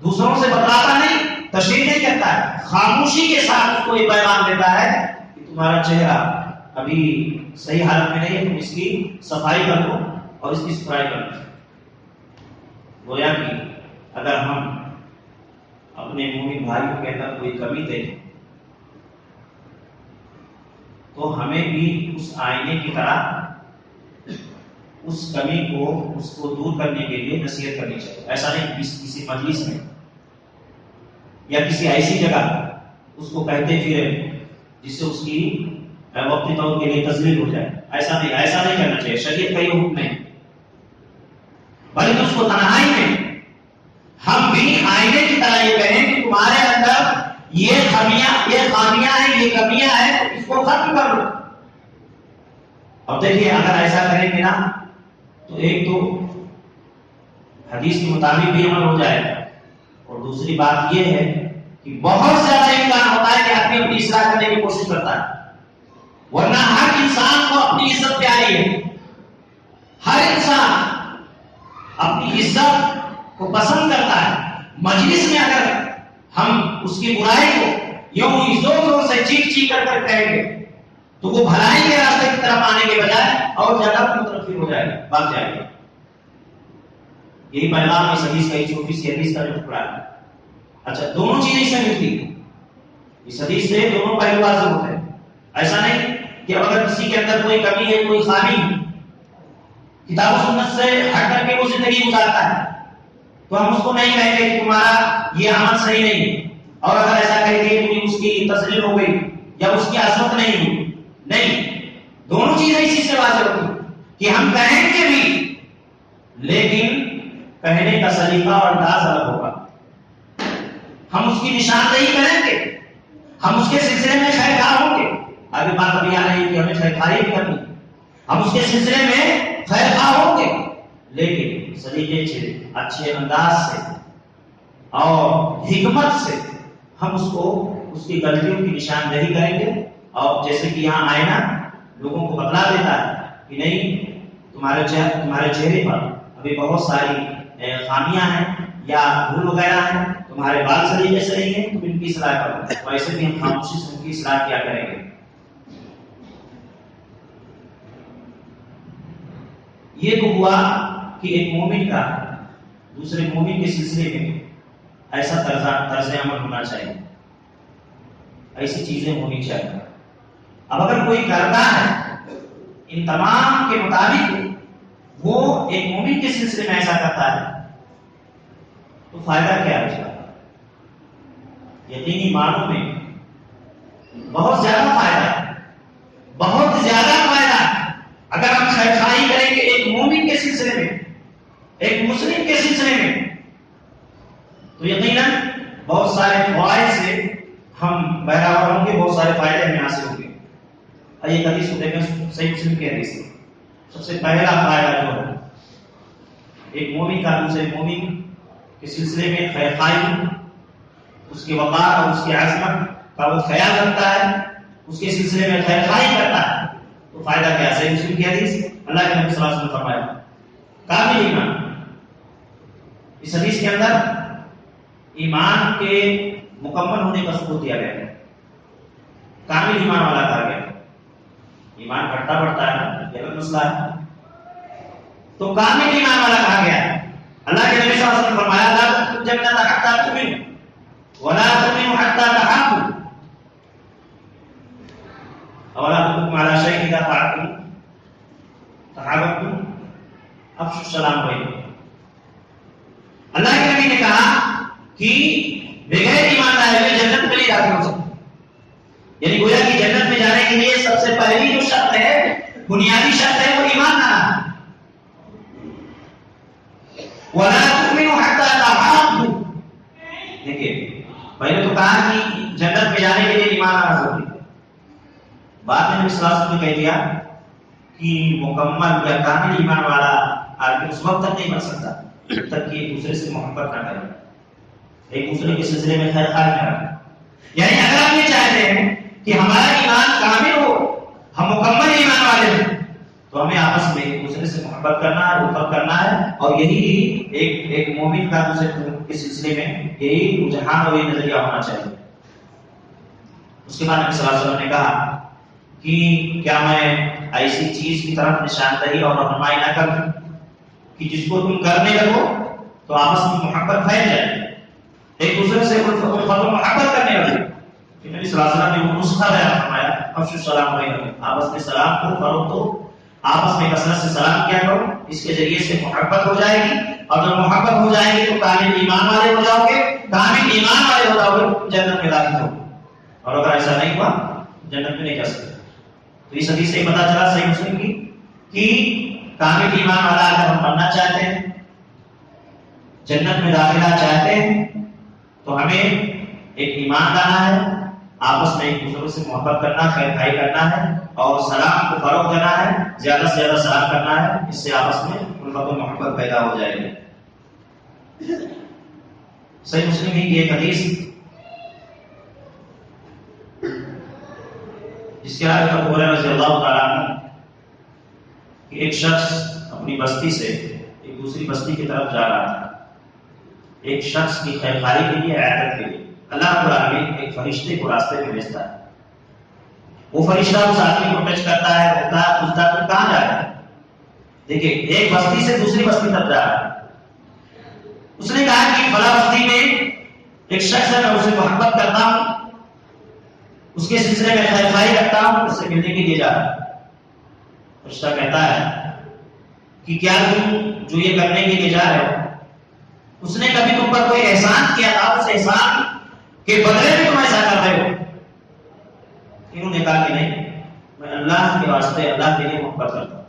دوسروں سے بتلاتا نہیں، تشریح نہیں کرتا ہے، خاموشی کے ساتھ اس کو یہ پیغام دیتا ہے کہ تمہارا چہرہ ابھی صحیح حالت میں نہیں ہے، تم اس کی صفائی کر لو اور اس کی ستھرائی کر لو۔ گویا کہ اگر ہم اپنے مومن بھائیوں کے اندر کوئی کمی دیکھیں تو ہمیں بھی اس آئینے کی طرح اس کمی کو دور کرنے کے لیے نصیحت کرنی چاہیے۔ ایسا نہیں کسی مجلس میں یا کسی ایسی جگہ اس کو کہتے پھرے جس سے اس کی وقتی طور کے لیے تذلیل ہو جائے، ایسا نہیں کرنا چاہیے۔ شریعت کا یہ حکم نہیں، بلکہ اس کو تنہائی میں ہم بھی آئینے کی طرح یہ کہیں کہ تمہارے اندر یہ خامیاں ہیں، یہ کمیاں ہیں، اس کو ختم کر لو۔ اب دیکھیے اگر ایسا کریں گے نا تو ایک تو حدیث کے مطابق بھی عمل ہو جائے گا، اور دوسری بات یہ ہے کہ بہت زیادہ امکان ہوتا ہے کہ آدمی اپنی اصلاح کرنے کی کوشش کرتا ہے، ورنہ ہر انسان کو اپنی عزت پیاری ہے، ہر انسان اپنی عزت کو پسند کرتا ہے۔ مجلس میں اگر ہم اس کی برائی کو یوں زور زور سے چیخ کر کہیں گے تو وہ بھلائی کے راستے کی طرف آنے کے بجائے اور زیادہ مترفع ہو جائے گا، بھاگ جائے گا۔ یہی پیغام اس حدیث کا، ایک چھوٹی سی حدیث کا جو ٹکڑا ہے۔ اچھا، دونوں چیزیں اس سے ملتی ہیں، اس حدیث سے دونوں پہلو واضح ہوتے ہیں۔ ایسا نہیں کہ اگر کسی کے اندر کوئی کمی ہے، کوئی خامی ہے، کتاب و سنت سے ہٹ کر کے وہ زندگی گزارتا ہے، تو ہم اس کو نہیں کہیں گے کہ تمہارا یہ عمل صحیح نہیں ہے، اور اگر ایسا کہیں گے کہ اس کی تسلیم ہو گئی یا اس کی عظمت نہیں ہوئی، نہیں، دونوں چیزیں اسی سے واضح ہوتی ہیں کہ ہم کہیں گے بھی، لیکن کہنے کا سلیقہ اور انداز الگ ہوگا۔ ہم اس کی نشاندہی کریں گے، ہم اس کے سلسلے میں خیرخواہ ہوں گے، آگے بات ابھی آ رہی ہے کہ ہمیں خیرخواہی بھی کرنی، ہم اس کے سلسلے میں خیرخواہ ہوں گے، لیکن سلیقے سے، اچھے انداز سے اور حکمت سے ہم اس کی غلطیوں کی نشاندہی کریں گے۔ اور جیسے کہ یہاں آئینہ لوگوں کو بتلا دیتا ہے کہ نہیں، تمہارے چہرے پر ابھی بہت ساری خامیاں ہیں یا بھول وغیرہ ہیں، تمہارے بال سلیقے سے نہیں ہیں، تم ان کی اصلاح کرو۔ تو ایسے بھی ہم خاموشی سے ان کی اصلاح کیا کریں گے۔ یہ تو ہوا کہ ایک مومن کا دوسرے مومن کے سلسلے میں ایسا طرز عمل ہونا چاہیے، ایسی چیزیں ہونی چاہیے۔ اب اگر کوئی کرتا ہے ان تمام کے مطابق وہ ایک مومن کے سلسلے میں ایسا کرتا ہے تو فائدہ کیا ہے اس کا؟ یقینی معنوں میں بہت زیادہ فائدہ ہے، بہت زیادہ فائدہ ہے۔ اگر ہم خیرخواہی کریں گے ایک مومن کے سلسلے میں، ایک مسلم کے سلسلے میں، تو یقیناً بہت سارے فوائد سے ہم بہرور ہوں گے، بہت سارے فائدے ہمیں حاصل ہوں گے۔ ایک حدیث کو دیکھیں، صحیح مسلم کی حدیث ہے۔ سب سے پہلا فائدہ جو ہے ایک مومن کا دوسرے مومن کے سلسلے میں خیرخواہی، اس کے وقار اور اس کی عظمت کا وہ خیال رکھتا ہے، اس کے سلسلے میں خیرخواہی کرتا ہے، تو فائدہ کیا؟ صحیح مسلم کی حدیث، اللہ کے نبی صلی اللہ علیہ وسلم نے فرمایا کامل ایمان۔ اس حدیث کے اندر ایمان کے مکمل ہونے کا ثبوت دیا گیا ہے، کامل ایمان والا کہا گیا۔ ایمان بڑھتا بڑھتا ہے، یہ مسئلہ ہے، تو کامل ایمان والا کہا گیا ہے۔ اللہ کے نبی صلی اللہ علیہ وسلم نے فرمایا لا تدخلوا الجنة حتى تؤمنوا ولا تؤمنوا حتى تحابوا اولا ادلكم على شيء اذا فعلتم تحاببتم افشوا السلام بينكم۔ اللہ کے نبی نے کہا کہ بغیر ایمان لائے ہوئے جنت میں نہیں داخل ہو سکتے، یعنی گویا کہ جنت میں جانے کے لیے سب سے پہلی جو شرط ہے، بنیادی شرط ہے، وہ ایمان لانا۔ وَلَا تُؤْمِنُوا حَتَّى تَحَابُّوا، دیکھیے پہلے تو کہا کہ جنت میں جانے کے لیے ایمان لانا ضروری ہے، بعد میں نبی صلی اللہ علیہ وسلم نے کہہ دیا کہ مکمل یا کامل ایمان والا آدمی اس وقت تک نہیں بن سکتا جب تک کہ ایک دوسرے سے محبت نہ کرے، ایک دوسرے کے سلسلے میں خیر خواہی نہ رکھے۔ یعنی اگر ہم یہ چاہتے ہیں کہ ہمارا ایمان کامل ہو، ہم مکمل ایمان والے ہیں، تو ہمیں آپس میں ایک دوسرے سے محبت کرنا ہے، الفت کرنا ہے، اور یہی ایک مومن کا دوسرے کے سلسلے میں یہی رجحان اور یہ نظریہ ہونا چاہیے۔ اس کے بعد نبی صلی اللہ علیہ وسلم نے کہا کہ کیا میں ایسی چیز کی طرف نشاندہی اور رہنمائی نہ کروں کہ جس کو تم کرنے لگو تو آپس میں محبت پھیل جائے، ایک دوسرے سے الفت و محبت کرنے لگے۔ نبی صلی اللہ علیہ وسلم نے وہ نسخہ بیان فرمایا افشوا السلام بینکم، آپس میں سلام کو فروغ دو، آپس میں کثرت سے سلام کیا کرو، اس کے ذریعے سے محبت ہو جائے گی، اور جب محبت ہو جائے گی تو کامل ایمان والے ہو جاؤ گے، کامل ایمان والے ہو جاؤ گے، جنت میں داخل ہو۔ اور اگر ایسا نہیں ہوا جنت میں نہیں جا سکتے۔ تو اس حدیث سے پتہ چلا صحیح مسلم کی کہ کامل ایمان والا اگر ہم بننا چاہتے ہیں، جنت میں داخلہ چاہتے ہیں، تو ہمیں ایک ایمان لانا ہے، آپس میں ایک دوسرے سے محبت کرنا، خیر خواہی کرنا ہے، اور سلام کو فروغ دینا ہے، زیادہ سے زیادہ سلام کرنا ہے، اس سے آپس میں الفت و محبت پیدا ہو جائے گی۔ صحیح مسلم کی ایک حدیث جس کے آگے ابو ہریرہ رضی اللہ تعالیٰ عنہ کہ ایک شخص اپنی بستی سے ایک دوسری بستی کی طرف جا رہا تھا، ایک شخص کی خیر خواہی کے لیے، عیادت کے لیے۔ اللہ رب العالمین ایک فرشتے کو راستے میں بھیجتا ہے، وہ فرشتہ اس آدمی کو ٹچ کرتا ہے، کہتا ہے تم کہاں جا رہے ہیں؟ دیکھیے ایک بستی سے دوسری بستی تک جا رہا ہے۔ اس نے کہا کہ فلاں بستی میں ایک شخص ہے، میں اسے محبت کرتا ہوں، اس کے سلسلے میں خیر خواہی رکھتا ہوں، اس سے ملنے کے لیے جا رہا ہوں۔ فرشتہ کہتا ہے کہ کیا تم جو یہ کرنے کے لیے جا رہے ہو، اس نے کبھی تم پر کوئی احسان کیا تھا، اس احسان کے بدلے میں تم ایسا کر رہے ہو؟ انہوں نے کہا کہ نہیں، میں اللہ کے واسطے اللہ کے لیے محبت کرتا ہوں۔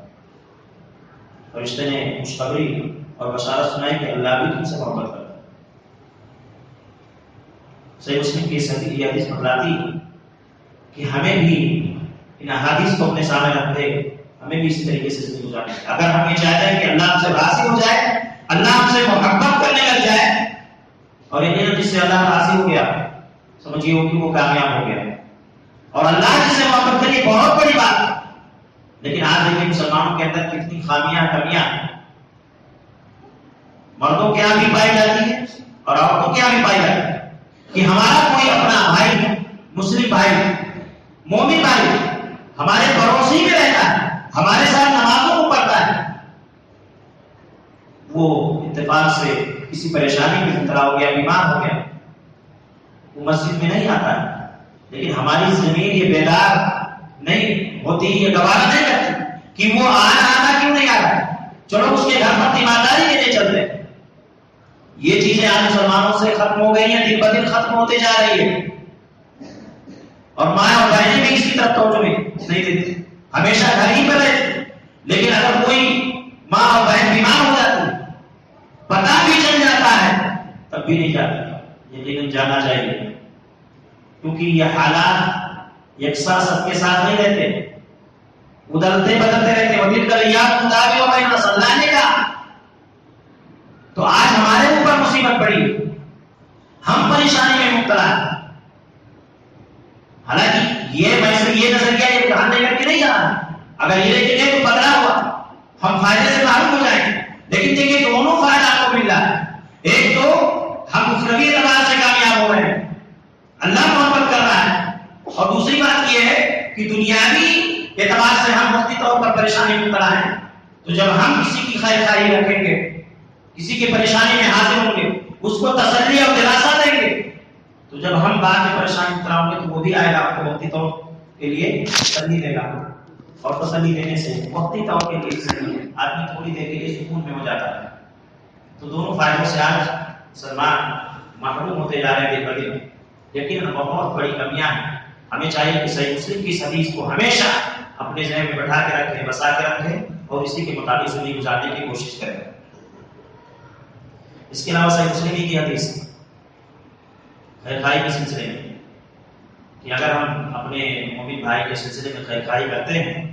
فرشتے نے خوشخبری اور بشارت سنائی کہ اللہ بھی تم سے محبت کرتا ہے۔ صحیح مسلم کی یہ حدیث بتلاتی کہ ہمیں بھی ان احادیث کو اپنے سامنے رکھتے ہمیں بھی اسی طریقے سے زندگی گزارنی ہے۔ اگر ہم یہ چاہتے ہیں کہ اللہ ہم سے راضی ہو جائے، اللہ ہم سے محبت کرنے لگ جائے، اور یقیناً جس سے اللہ راضی ہو گیا سمجھیے کہ وہ کامیاب ہو گیا، اور اللہ جس سے محبت کرے بہت بڑی بات ہے۔ لیکن آج دیکھیں مسلمانوں کے اندر کتنی خامیاں کمیاں ہیں، مردوں کے یہاں بھی پائی جاتی ہے اور عورتوں کے یہاں بھی پائی جاتی ہے کہ ہمارا کوئی اپنا بھائی، مسلم بھائی، مومن بھائی ہمارے پڑوسی میں رہتا ہے، ہمارے ساتھ نمازوں کو پڑھتا ہے، وہ اتفاق سے کسی پریشانی میں مبتلا ہو گیا، بیمار ہو گیا، وہ مسجد میں نہیں آتا ہے، لیکن ہماری زمین یہ بیدار نہیں ہوتی، یہ گوارا نہیں کرتی کہ وہ آنا کیوں نہیں آ رہا ہے، چلو اس کے گھر پر تیمارداری کے لیے چلتے ہیں۔ یہ چیزیں آج مسلمانوں سے ختم ہو گئی ہیں، دن بدن ختم ہوتے جا رہی ہے، اور ماں اور بہنیں بھی اس کی طرف توجہ نہیں دیتی، ہمیشہ گھر ہی پر رہتے، لیکن اگر کوئی ماں اور بہن بیمار ہو جاتی، پتہ بھی چل جاتا ہے، تب بھی نہیں جاتی، لیکن جانا چاہیے، کیونکہ یہ حالات یکساں سب کے ساتھ نہیں رہتے، بدلتے بدلتے رہتے، وہ دل کر یاد مطابق اور میں صلاح نے کہا تو آج ہمارے اوپر مصیبت پڑی، ہم پریشانی میں مبتلا ہیں۔ حالانکہ یہ نظریہ یہ دھیان دے کر کے نہیں جانا، اگر یہ دیکھیں گے تو بدلا ہوا ہم فائدے سے محروم ہو جائیں گے، لیکن دیکھیے دونوں فائدہ آپ کو مل رہا ہے، ایک تو ہم اخروی اعتبار سے کامیاب ہو رہے ہیں، اللہ محبت کر رہا ہے، اور دوسری بات یہ ہے کہ دنیاوی اعتبار سے ہم وقتی طور پر پریشانی میں مبتلا ہیں، تو جب ہم کسی کی خیر خواہی رکھیں گے، کسی کی پریشانی میں حاضر ہوں گے، اس کو تسلی اور دلاسا دیں گے، تو جب ہم بعد میں پریشانی میں مبتلا ہوں گے تو وہ بھی آئے گا آپ کو وقتی طور کے لیے تسلی دے گا، اور تسلی دینے سے وقتی طور کے لیے آدمی تھوڑی دیر کے لیے سکون میں ہو جاتا ہے۔ تو دونوں فائدوں سے آج مسلمان محروم ہوتے جا رہے ہیں دن، لیکن بہت بڑی کمیاں ہیں، ہمیں چاہیے کہ صحیح مسلم کی حدیث کو ہمیشہ اپنے ذہن میں بٹھا کے رکھیں، بسا کے رکھیں، اور اسی کے مطابق زندگی گزارنے کی کوشش کریں۔ اس کے علاوہ صحیح مسلم کی حدیث خیر خواہی کے سلسلے میں کہ اگر ہم اپنے مومن بھائی کے سلسلے میں خیر خواہی کرتے ہیں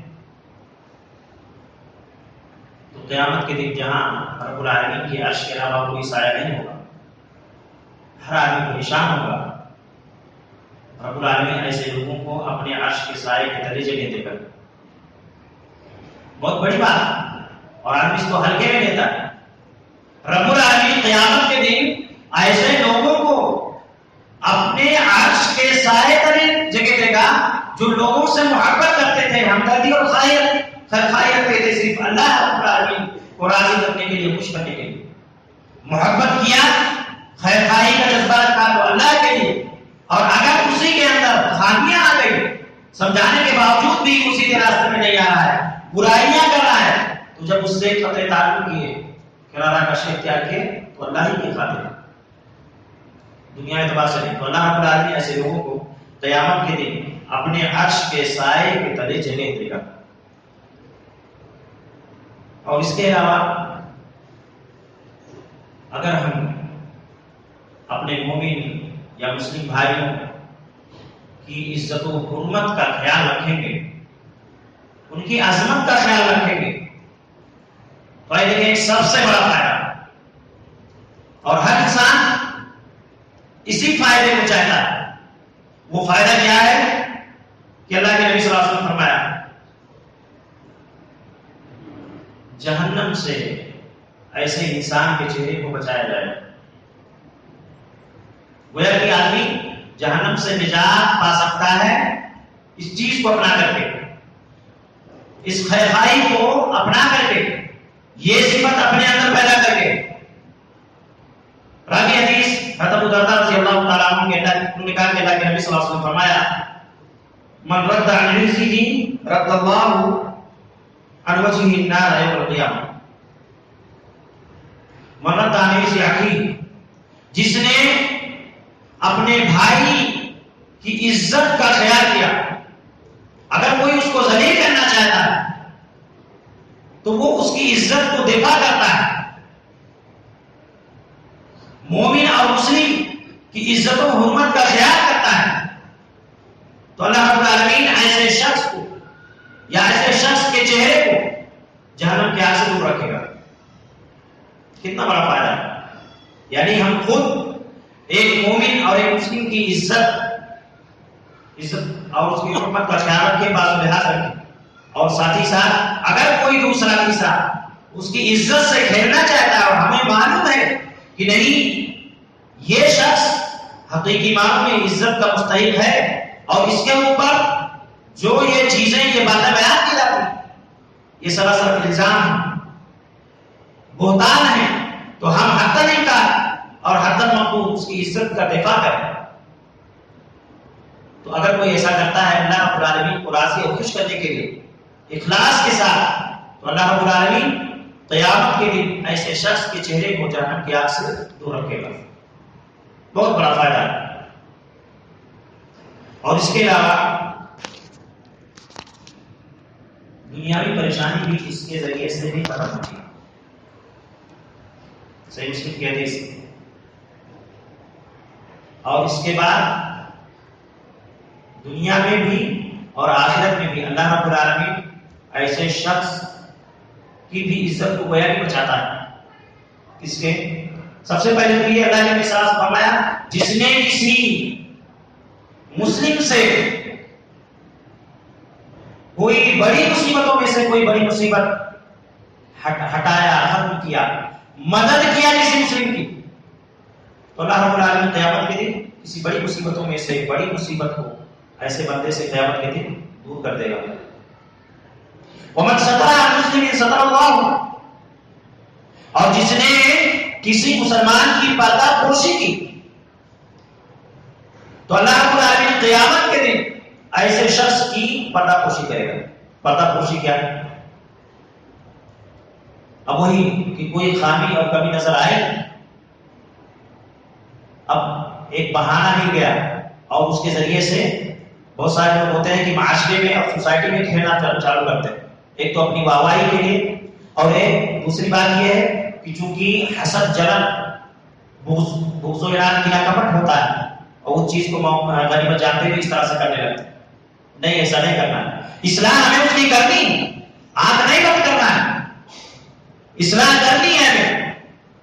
تو قیامت کے دن جہاں رب العالمین کے عرش کے علاوہ کوئی سایہ نہیں ہوگا، ہر آدمی پریشان ہوگا، رب العالمین ایسے لوگوں کو اپنے عرش کے سائے کے تلے جگہ دے کر، بہت بڑی بات، اور آدمی اس کو ہلکے میں لیتا ہے۔ رب العالمین قیامت کے دن ایسے لوگوں کو اپنے عرش کے سائے تلے جگہ دے گا جو لوگوں سے محبت کرتے تھے، ہمدردی اور خیر خواہی رکھتے تھے، صرف اللہ رب العالمین کو راضی کرنے کے لیے، خوش کرنے کے لیے محبت کیا، خیر خواہی کا جذبہ رکھا تو اللہ کے لیے، اور اگر اسی کے اندر خامیاں آ گئی، سمجھانے کے باوجود بھی اسی کے راستے میں نہیں آ رہا ہے، برائیاں کر رہا ہے، تو جب اس سے قطع تعلق کیے، کنارہ کشی اختیار کیے، تو اللہ ہی کی خاطر، دنیا اعتبار سے نہیں، تو اللہ رب العالمین ایسے لوگوں کو قیامت کے دن اپنے عرش کے سائے کے تلے جگہ دے گا۔ اور اس کے علاوہ اگر ہم اپنے مومن یا مسلم بھائیوں کی عزت و حرمت کا خیال رکھیں گے، ان کی عظمت کا خیال رکھیں گے، تو یہ دیکھیں سب سے بڑا فائدہ، اور ہر انسان اسی فائدے کو چاہتا ہے۔ وہ فائدہ کیا ہے کہ اللہ کے نبی صلی اللہ علیہ وسلم فرمایا جہنم سے ایسے انسان کے چہرے کو بچایا جائے، گویا کہ آدمی جہنم سے نجات پا سکتا ہے اس چیز کو اپنا کر کے، اس خیر خواہی کو اپنا کر کے، یہ صفت اپنے اندر پیدا کر کے۔ راوی حدیث حضرت ابو درداء رضی اللہ تعالیٰ عنہ کے انہوں نے کہا کہ اللہ کے نبی صلی اللہ علیہ وسلم فرمایا من رد عن رزقه رد اللہ عن وجهه النار یوم القیامہ، من رد عن رزق اخیہ، جس نے اپنے بھائی کی عزت کا خیال کیا، اگر کوئی اس کو ذلیل کرنا چاہتا ہے تو وہ اس کی عزت کو دفاع کرتا ہے۔ مومن اور مسلم کی عزت و حرمت کا خیال کرتا ہے تو اللہ رب العالمین ایسے شخص کو یا ایسے شخص کے چہرے کو جہنم کے آگ سے دور رکھے گا۔ کتنا بڑا فائدہ ہے، یعنی ہم خود ایک مومن اور ایک مسلم کی عزت اور اس کی حرمت کا خیال رکھیں، باز و لحاظ رکھیں، اور ساتھ ہی ساتھ اگر کوئی دوسرا تیسرا اس کی عزت سے کھیلنا چاہتا ہے اور ہمیں معلوم ہے کہ نہیں یہ شخص حقیقی معنوں میں عزت کا مستحق ہے اور اس کے اوپر جو یہ چیزیں یہ باتیں بیان کی جاتی ہیں یہ سراسر الزام ہے، بہتان ہے، تو ہم حتاً انکار اور حتاً مقبول اس کی عزت کا دفاع کریں. تو اگر کوئی ایسا کرتا ہے اللہ رب العالمین کو راضی اور خوش کرنے کے لیے اخلاص کے ساتھ، تو اللہ رب العالمین قیامت کے دن ایسے شخص کے چہرے کو جہنم کی آگ سے دور رکھے گا. بہت بڑا فائدہ ہے. اور اس کے علاوہ دنیاوی پریشانی بھی اس کے ذریعے سے بھی ختم ہوتی ہے. صحیح مسلم کی حدیث. اور اس کے بعد دنیا میں بھی اور آخرت میں بھی اللہ رب العالمین ایسے شخص کی بھی عزت کو گویا کہ بچاتا ہے. کس کے؟ سب سے پہلے تو یہ اللہ نے مثال فرمایا جس نے کسی مسلم سے کوئی بڑی مصیبتوں میں سے کوئی بڑی مصیبت ہٹایا، ختم کیا، مدد کیا کسی مسلم کی، تو اللہ رب العالمین قیامت کے دن کسی بڑی مصیبتوں میں سے بڑی مصیبت کو ایسے بندے سے قیامت کے دن دور کر دے گا. ومن ستر عن مسلم ستر اللہ، اور جس نے کسی مسلمان کی پردہ پوشی کی تو اللہ رب العالمین قیامت کے دن ایسے شخص کی پردہ پوشی کرے گا. پردہ پوشی کیا ہے؟ اب وہی کہ کوئی خامی اور کمی نظر آئے، اب ایک بہانہ مل گیا اور اس کے ذریعے سے بہت سارے لوگ ہوتے ہیں کہ معاشرے میں اور سوسائٹی میں کھیلنا چالو کرتے ہیں. ایک تو اپنی واہواہی کے لیے، اور ایک دوسری بات یہ ہے کہ چونکہ حسد، جلن، بغض و عناد کی کپٹ ہوتا ہے اور اس چیز کو غنیمت جانتے ہوئے اس طرح سے کرنے لگتے ہیں. نہیں، ایسا نہیں کرنا ہے. اصلاح ہمیں اس کی کرنی، آنکھ نہیں بند کرنا ہے. اصلاح کرنی ہے ہمیں،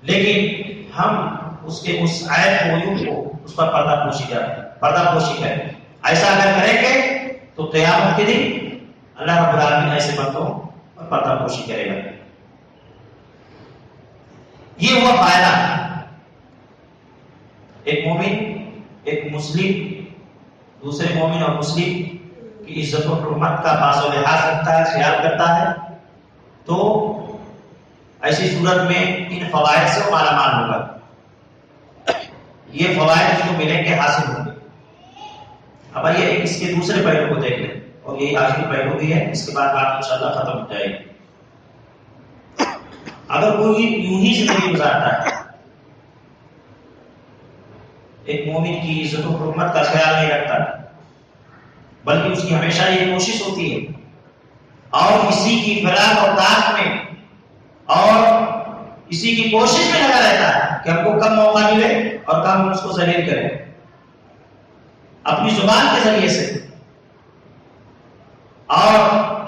لیکن ہم اس کے اس عیب کو، عیوب کو، اس پر پردہ پوشی کریں. ایسا اگر کریں گے تو قیامت کے دن اللہ رب العالمین ایسے بندوں پر پردہ پوشی کرے گا. یہ ہوا فائدہ. ایک مومن، ایک مسلم دوسرے مومن اور مسلم کی عزت و حرمت کا پاس و لحاظ رکھتا ہے، خیال کرتا ہے، تو ایسی صورت میں ان فوائد سے مالا مال ہوگا. یہ فوائد اس کو ملیں گے، حاصل ہوں گے. اب آئیے اس کے دوسرے پہلو کو دیکھ لیں، اور یہی آخری پہلو بھی ہے، اس کے بعد بات انشاءاللہ ختم ہو جائے گی. اگر کوئی یوں ہی زندگی گزارتا ہے، ایک مومن کی عزت و حرمت کا خیال نہیں رکھتا، بلکہ اس کی ہمیشہ یہ کوشش ہوتی ہے اور اسی کی فراغ اور طاقت میں اور اسی کی کوشش میں لگا رہتا ہے کہ ہم کو کم موقع ملے اور کم اس کو ذلیل کرے، اپنی زبان کے ذریعے سے اور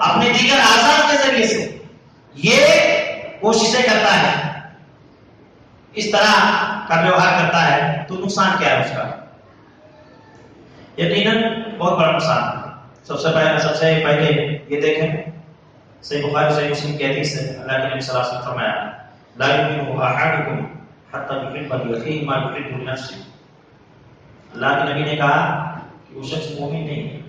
اپنے دیگر اعضاء کے ذریعے سے یہ کوششیں کرتا ہے، اس طرح کا ویوہار کرتا ہے، تو نقصان کیا ہے اس کا؟ یقیناً بہت بڑا نقصان. سب سے پہلے یہ دیکھیں، صحیح بخاری صحیح مسلم کی حدیث ہے، اللہ کے نبی صلی اللہ علیہ وسلم فرمایا لا یؤمن احدکم حتی یحب لاخیہ ما یحب لنفسہ. اللہ کے نبی نے کہا کہ وہ شخص مومن نہیں ہے،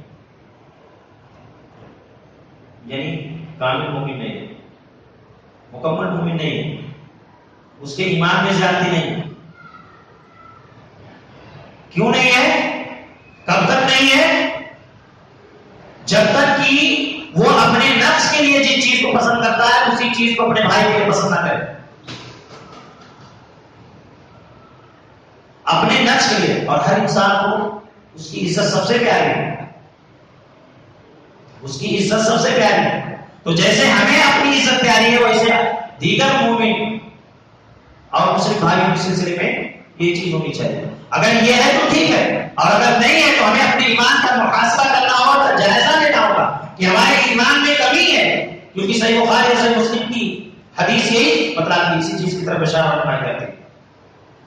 یعنی کامل مومن نہیں ہے، مکمل مومن نہیں ہے، اس کے ایمان میں زیادتی نہیں ہے. کیوں نہیں ہے؟ کب تک نہیں ہے؟ جب تک کہ وہ اپنے نفس کے لیے جس چیز کو پسند کرتا ہے اسی چیز کو اپنے بھائی کے لیے پسند نہ کرے. اپنے نفس کے لیے. اور ہر انسان کو اس کی عزت سب سے پیاری ہے، اس کی عزت سب سے پیاری ہے. تو جیسے ہمیں اپنی عزت پیاری ہے، ویسے دیگر مومن اور مسلم بھائیوں کے سلسلے میں یہ چیز ہونی چاہیے. اگر یہ ہے تو ٹھیک ہے، اور اگر نہیں ہے تو ہمیں اپنے ایمان کا محاسبہ کرنا ہوگا، جائزہ لینا ہوگا کہ ہمارے ایمان میں کمی ہے. کیونکہ صحیح بخاری اور صحیح مسلم کی حدیث یہی بتلاتی ہے، اسی چیز کی طرف اشارہ فرمائی کرتی ہے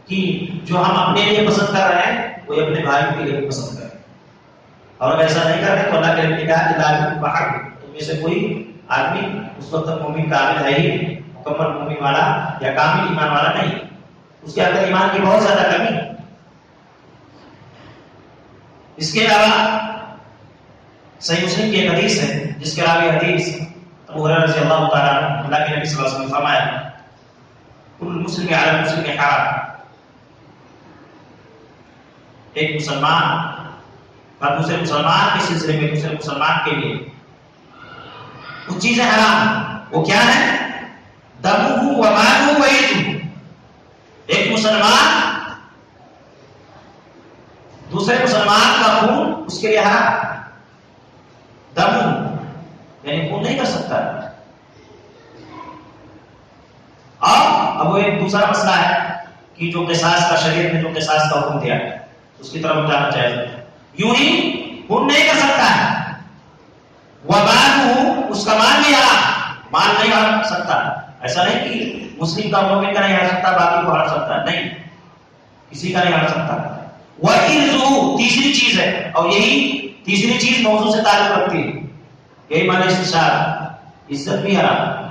کہ جو ہم اپنے لیے پسند کر رہے ہیں وہ اپنے بھائیوں کے لیے بھی پسند کریں. اور اگر ایسا نہیں کرتے تو اللہ کے نبی نے کہا کہ تم میں سے کوئی آدمی اس وقت تک مومن کامل ہے ہی، مکمل مومن والا یا کامل ایمان والا نہیں، اس کے اندر ایمان کی بہت زیادہ کمی. اس کے علاوہ صحیح مسلم کی ایک حدیث ہے جس کے علاوہ حدیث ابو ہریرہ رضی اللہ تعالیٰ عنہ اللہ کے نبی صلی اللہ علیہ وسلم فرمایا کل مسلم علی المسلم حرام. ایک مسلمان اور دوسرے مسلمان کے سلسلے میں دوسرے مسلمان کے لیے کچھ چیزیں حرام. وہ کیا ہے؟ دمہ و مالہ و عرضہ. ایک مسلمان دوسرے مسلمان کا خون اس کے لیے حرام. دمہ یعنی خون نہیں کر سکتا. اور اب وہ ایک دوسرا مسئلہ ہے کہ جو قصاص کا شریعت نے جو قصاص کا حکم دیا اس کی طرف جانا چاہیے. یوں ہی خون نہیں کر سکتا ہے. ومالہ اس کا مال بھی حرام. مال نہیں ہڑ سکتا. ایسا نہیں کہ مسلم کا مومن کا نہیں ہڑ سکتا باقی کو ہڑ سکتا. نہیں, کسی کا نہیں ہڑ سکتا. وعرضہ تیسری چیز ہے, اور یہی تیسری چیز موضوع سے تعلق رکھتی ہے. یہی معنی استشار. عزت بھی حرام.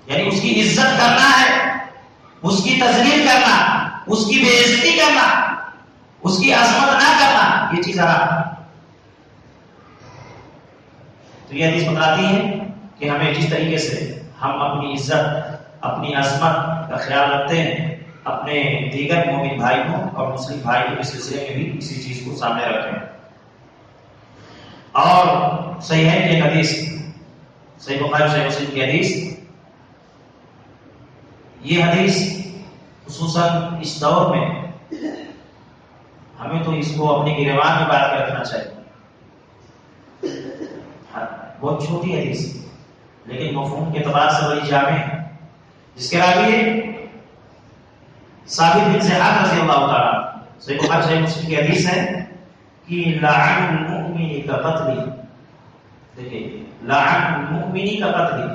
یعنی اس کی عزت کرنا ہے, اس کی تذلیل کرنا, اس کی بے عزتی کرنا, اس کی عظمت نہ کرنا, یہ چیز حرام. تو یہ حدیث بتاتی ہے کہ ہمیں جس طریقے سے ہم اپنی عزت اپنی عظمت کا خیال رکھتے ہیں اپنے دیگر مومن بھائیوں اور مسلم بھائیوں کے سلسلے میں بھی اسی چیز کو سامنے رکھیں. اور صحیح ہے کہ حدیث صحیح بخاری صحیح مسلم کی حدیث, یہ حدیث خصوصاً اس دور میں ہمیں تو اس کو اپنی گریبان میں بات کر رکھنا چاہیے. بہت چھوٹی حدیث لیکن مفہوم کے اعتبار سے بڑی جامع ہے, جس کے راوی ثابت بن ضحاک رضی اللہ تعالیٰ. صحیح بخاری صحیح مسلم کی حدیث ہے کہ لعن المؤمن کا قتل. دیکھیے, لعن المؤمن کا قتل,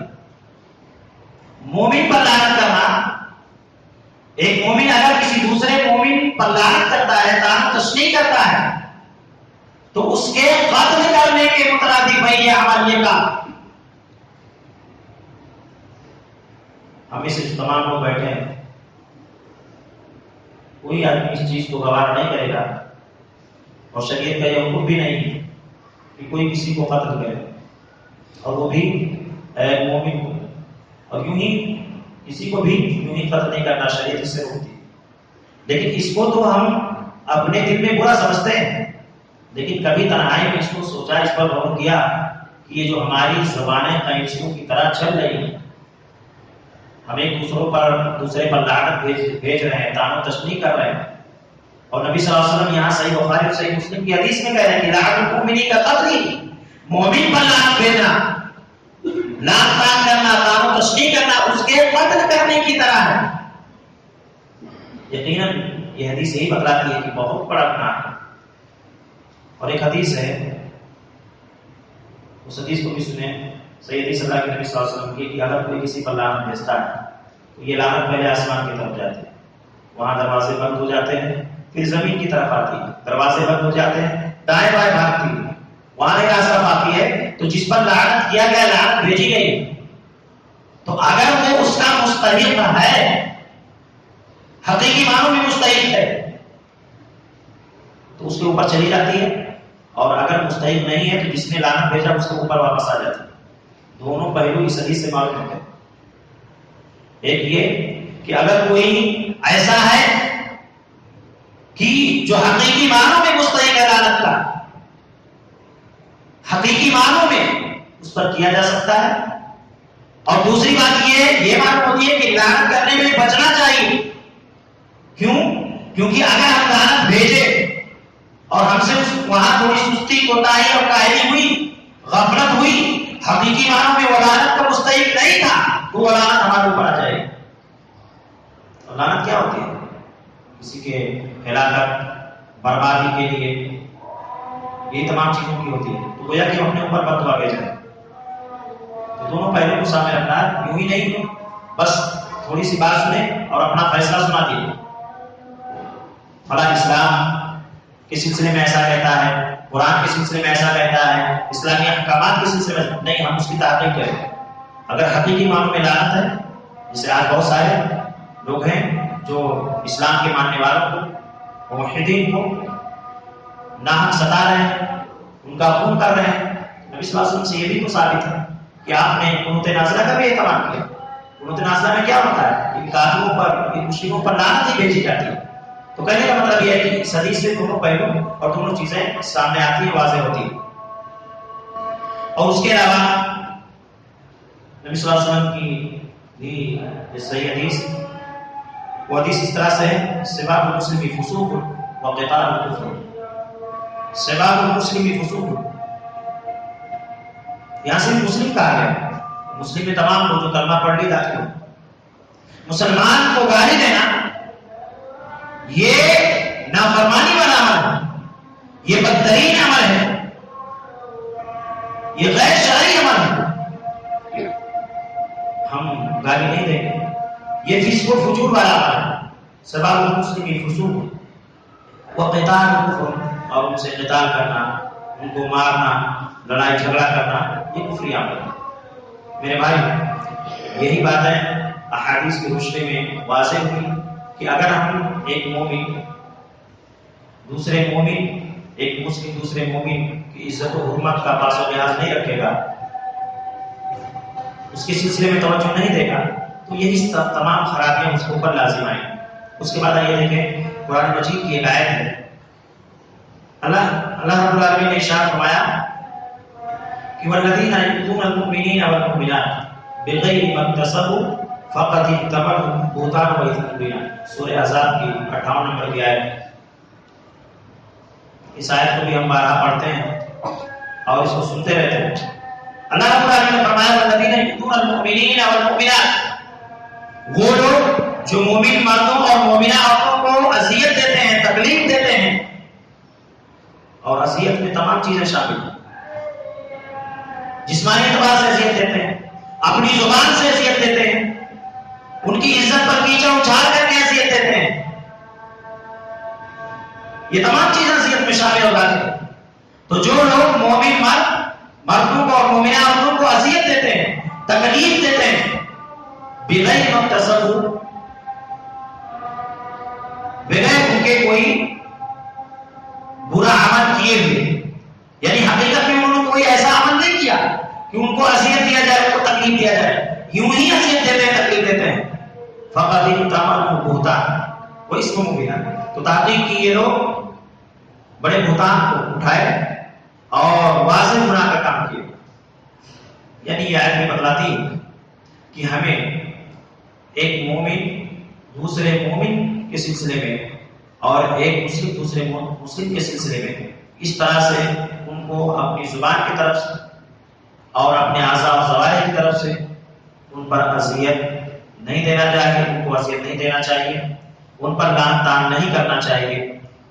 مومن پر لعنت کرنا. ایک مومن اگر کسی دوسرے مومن پر لعنت کرتا ہے, طعن تشنیع کرتا ہے, تو اس کے قتل کرنے کے مترادف ہے یہ عمل. یہ کا ہم میں سے تمام لوگ بیٹھے ہیں, کوئی آدمی اس چیز کو گوارا نہیں کرے گا, اور شریعت کا یہ حکم بھی نہیں کہ کوئی کسی کو قتل کرے, اور وہ بھی مومن کو. اور یوں ہی کسی کو بھی یوں ہی قتل نہیں کرنا, شریعت اس سے روکتی. لیکن اس کو تو ہم اپنے دل میں برا سمجھتے ہیں, لیکن کبھی تنہائی میں اس کو سوچا, اس پر غور کیا کہ یہ جو ہماری زبانیں قینچیوں کی طرح چل رہی ہیں, ہم ایک دوسرے پر لعنت بھیج رہے ہیں, طعن و تشنیع کر رہے ہیں. اور نبی صلی اللہ علیہ وسلم یہاں صحیح بخاری اور صحیح مسلم کی حدیث میں کہہ رہے ہیں کہ لعن المؤمن کا قتل, مومن پر لعنت بھیجنا, لعن طعن کرنا, طعن و تشنیع کرنا اس کے قتل کرنے کی طرح ہے. یقیناً یہ حدیث یہی بتلاتی ہے کہ بہت بڑا گناہ ہے. اور ایک حدیث ہے, اس حدیث کو بھی سنیں, صحیح حدیث اللہ کے نبی صلی اللہ علیہ وسلم کی کہ اگر کوئی کسی پر لعنت بھیجتا ہے تو یہ لعنت پہلے آسمان کی طرف جاتی ہے, وہاں دروازے بند ہو جاتے ہیں, پھر زمین کی طرف آتی ہے, دروازے بند ہو جاتے ہیں, دائیں بائیں بھاگتی ہے, وہاں ایک طرف آتی ہے. تو جس پر لعنت کیا گیا, لعنت بھیجی گئی, تو اگر وہ اس کا مستحق ہے, حقیقی معنوں میں مستحق ہے, تو اس کے اوپر چلی جاتی ہے. اور اگر مستحق نہیں ہے تو جس نے لعنت بھیجا اس کے اوپر واپس آ جاتی ہے. دونوں پہلو اس حدیث سے معلوم ہوتے ہیں. ایک یہ کہ اگر کوئی ایسا ہے کہ جو حقیقی معنوں میں مستحق ہے لعنت کا, حقیقی معنوں میں اس پر کیا جا سکتا ہے. اور دوسری بات یہ معلوم ہوتی ہے کہ لعنت کرنے میں بچنا چاہیے. کیوں؟ کیونکہ اگر ہم لعنت بھیجے اور ہم سے وہاں تھوڑی سستی, کوتاہی اور کاہلی ہوئی, غفلت ہوئی, حقیقی معنوں میں وہ لعنت کا مستحق نہیں تھا, تو وہ لعنت ہمارے اوپر آ جائے. اور لعنت کیا ہوتی ہے؟ کسی کے ہلاکت, بربادی کے لیے, یہ تمام چیزوں کی ہوتی ہے. تو گویا کہ ہم اپنے اوپر بد دعا بھیج رہے ہیں. تو دونوں پہلے کو سامنے رکھنا ہے. یوں ہی نہیں بس تھوڑی سی بات سنیں اور اپنا فیصلہ سنا دیجیے, فلاں اسلام کے سلسلے میں ایسا کہتا ہے, قرآن کے سلسلے میں ایسا کہتا ہے, اسلامی احکامات کے سلسلے میں نہیں. ہم اس کی تحقیق کریں. اگر حقیقی معنوں میں لعنت ہے, جیسے آج بہت سارے لوگ ہیں جو اسلام کے ماننے والوں کو, موحدین کو ناحق ستا رہے ہیں, ان کا خون کر رہے ہیں. نبی صلی اللہ علیہ وسلم سے یہ بھی تو ثابت ہے کہ آپ نے قنوت نازلہ کا بھی اہتمام کیا, نازلہ میں کیا ہوتا ہے؟ ان کافروں پر، ان مشرکوں پر لعنت ہی بھیجی جاتی ہے۔ تو کہنے کا مطلب یہ ہے کہ اس حدیث سے دونوں پہلو اور دونوں چیزیں سامنے آتی ہیں، واضح ہوتی ہیں۔ اور اس کے علاوہ نبی صلی اللہ علیہ وسلم کی بھی صحیح حدیث، وہ حدیث اس طرح سے ہے، سباب المسلم فسوق وقتال کفر، سباب المسلم فسوق، یہاں سے مسلم کہا گیا، مسلم میں تمام لوگ جو کلمہ پڑھ لی داخل ہو۔ مسلمان کو گالی دینا یہ نافرمانی والا عمل ہے، یہ بدترین عمل ہے، یہ غیر شرعی عمل ہے، ہم گالی نہیں دیں گے، یہ فسق و فجور والا عمل ہے۔ سباب المسلم فسوق وقتال کفر، اور ان سے قتال کرنا، ان کو مارنا، لڑائی جھگڑا کرنا، یہ کفری عمل ہے۔ میرے بھائی، یہی باتیں احادیث کی روشنی میں واضح ہوئی کہ اگر ہم ایک مومن دوسرے مومن، ایک مسلم دوسرے مومن کی عزت و حرمت کا پاس و لحاظ نہیں رکھے گا، اس کے سلسلے میں توجہ نہیں دے گا، تو یہی تمام خرابیاں اس کے اوپر لازم آئیں۔ اس کے بعد آئیے دیکھیں قرآن مجید کی ایک آیت ہے، اللہ رب العالمین نے ارشاد فرمایا کہ والذین یؤذون المؤمنین والمؤمنات بغیر ما اکتسبوا فقد احتملوا بہتانا و اثما مبینا، سورہ احزاب کی 58 نمبر کی آیت۔ اس آیت کو بھی ہم بارہا پڑھتے ہیں اور اس کو سنتے رہتے ہیں۔ اللہ رب العالمین نے فرمایا والذین یؤذون المؤمنین والمؤمنات، وہ لوگ جو مومن مردوں اور مومنہ عورتوں کو اذیت دیتے ہیں، تکلیف دیتے ہیں، اور اذیت میں تمام چیزیں شامل ہیں، جسمانی اعتبار سے اذیت دیتے ہیں، اپنی زبان سے اذیت دیتے ہیں، ان کی عزت پر کیچڑ اچھال کر کے اذیت دیتے ہیں، یہ تمام چیزیں اذیت میں شامل ہو جاتی ہیں۔ تو جو لوگ مومن مردوں کو اور مومنہ عورتوں کو اذیت دیتے ہیں، تکلیف دیتے ہیں، بغیر ما اکتسبوا، بغیر ان کے کوئی برا عمل کیے ہوئے، یعنی حقیقت میں انہوں نے کوئی ایسا عمل نہیں کیا کہ ان کو اذیت دیا جائے، ان کو تکلیف دیا جائے، یوں ہی اذیت دیتے ہیں، تکلیف دیتے ہیں، فقط احتملوا بہتانا و اثما مبینا، تو تحقیق کی یہ لوگ بڑے بہتان کو اٹھائے اور واضح گناہ کا کام کیے۔ یعنی یہ آیت میں بتلاتی ہے کہ ہمیں ایک مومن دوسرے مومن کے سلسلے میں اور ایک مسلم دوسرے مسلم کے سلسلے میں اس طرح سے ان کو اپنی زبان کی طرف سے اور اپنے اعضاء و ضوارح کی طرف سے ان پر اذیت نہیں دینا چاہیے، ان کو اذیت نہیں دینا چاہیے، ان پر لعن طعن نہیں کرنا چاہیے۔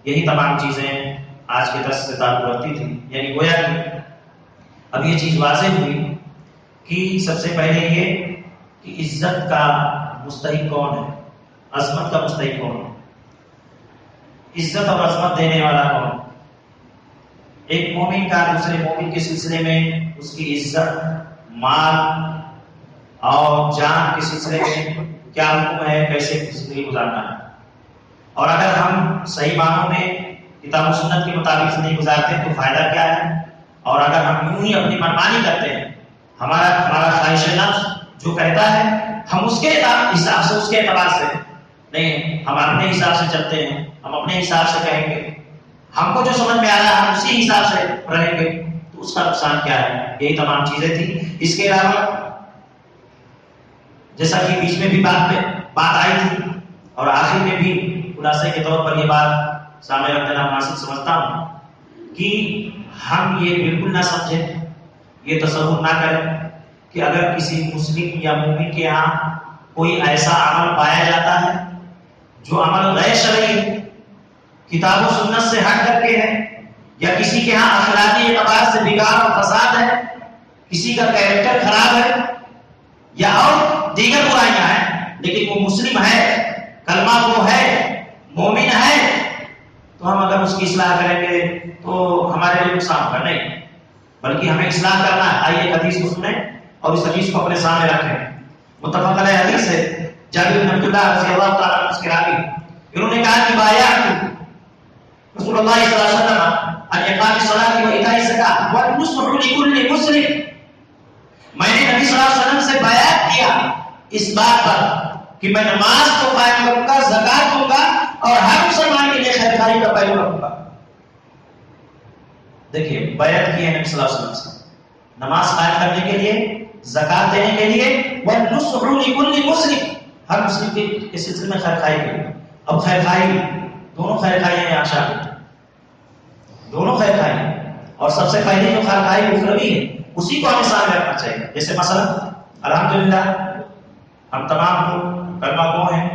یہی تمام چیزیں آج کے درس سے تعلق رکھتی تھی۔ یعنی گویا کہ اب یہ چیز واضح ہوئی کہ سب سے پہلے یہ کہ عزت کا مستحق کون ہے، عظمت کا مستحق کون ہے، عزت اور عظمت دینے والا کون ہے۔ ایک مومن کا دوسرے مومن کے سلسلے میں اس کی عزت، مال اور جان کے سلسلے میں کیا حکم ہے، کیسے زندگی گزارنا ہے۔ اور اگر ہم صحیح معنوں میں کتاب و سنت کے مطابق زندگی گزارتے ہیں تو فائدہ کیا ہے، اور اگر ہم یوں ہی اپنی منمانی کرتے ہیں، ہمارا خواہش نفس جو کہتا ہے ہم اس کے حساب سے، اس کے اعتبار سے نہیں، ہم اپنے حساب سے چلتے ہیں، ہم اپنے حساب سے کہیں گے، ہم کو جو سمجھ میں آ رہا ہے ہم اسی حساب سے رہیں گے، تو اس کا نقصان کیا ہے۔ یہی تمام چیزیں تھیں۔ اس کے علاوہ جیسا کہ بیچ میں بھی بات آئی تھی اور آخر میں بھی خلاصے کے طور پر یہ بات سامنے رکھ دینا مناسب سمجھتا ہوں کہ ہم یہ بالکل نہ سمجھیں، یہ تصور نہ کریں کہ اگر کسی مسلم یا مومن کے یہاں کوئی ایسا عمل پایا جاتا ہے جو عمل غیر شرعی ہے، کتاب و سنت سے ہٹ کر کے ہے، یا کسی کے ہاں اخلاقی اعتبار سے بگاڑ اور فساد ہے، کسی کا کیریکٹر خراب ہے یا اور دیگر برائیاں ہیں، لیکن وہ مسلم ہے، کلمہ وہ ہے، مومن ہے، تو ہم اگر اس کی اصلاح کریں گے تو ہمارے لیے نقصان ہوگا نہیں، بلکہ ہمیں اصلاح کرنا ہے۔ آئیے حدیث کو سنیں اور اس حدیث کو اپنے سامنے رکھیں۔ متفق علیہ حدیث ہے، جابر بن عبداللہ رضی اللہ تعالیٰ عنہ کے راوی، انہوں نے کہا کہ بایعت رسول اللہ صلی اللہ علیہ وسلم عن اقام الصلاۃ و ایتاء الزکاۃ والنصح لكل مسلم، میں نے نبی صلی اللہ علیہ وسلم سے بیعت کیا اس بات پر کہ میں نماز کو قائم کروں گا، زکات دوں گا اور ہر مسلمان کے لیے خیر خواہی کا پہلو رکھوں گا۔ دیکھیے بیعت کی ہے نبی صلی اللہ علیہ وسلم سے نماز قائم کرنے کے لیے، زکات دینے کے لیے، وَالنُّصْحُ لِكُلِّ مُسْلِمٍ، ہر مسلم کے سلسلے میں خیر خواہی کے لیے۔ اب خیر خواہی دونوں خیر خواہی ہیں یہاں شامل، دونوں خیر خواہی ہیں، اور سب سے پہلے جو خیر خواہی اخروی ہے اسی کو ہمیں سامنے رکھنا چاہیے۔ جیسے مثلا الحمدللہ ہم تمام لوگ کلمہ گو ہیں،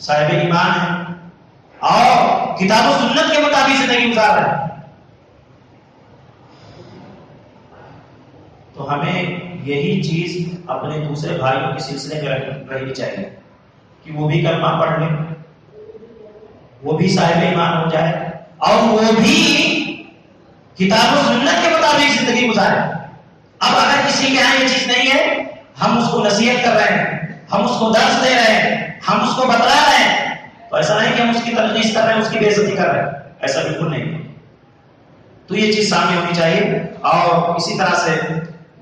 صاحب ایمان ہیں اور کتاب و سنت کے مطابق زندگی گزار رہے ہیں، تو ہمیں یہی چیز اپنے دوسرے بھائیوں کے سلسلے میں رہنی چاہیے کہ وہ بھی کلمہ پڑھ لیں، وہ بھی صاحب ایمان ہو جائے اور وہ بھی کتاب و سنت کے مطابق زندگی گزارے۔ اب اگر کسی کے یہاں یہ چیز نہیں ہے، ہم اس کو نصیحت کر رہے ہیں، ہم اس کو درس دے رہے ہیں، ہم اس کو بتلا رہے ہیں، تو ایسا نہیں کہ ہم اس کی تنقید کر رہے ہیں، اس کی بے عزتی کر رہے ہیں، ایسا بالکل نہیں۔ تو یہ چیز سامنے ہونی چاہیے، اور اسی طرح سے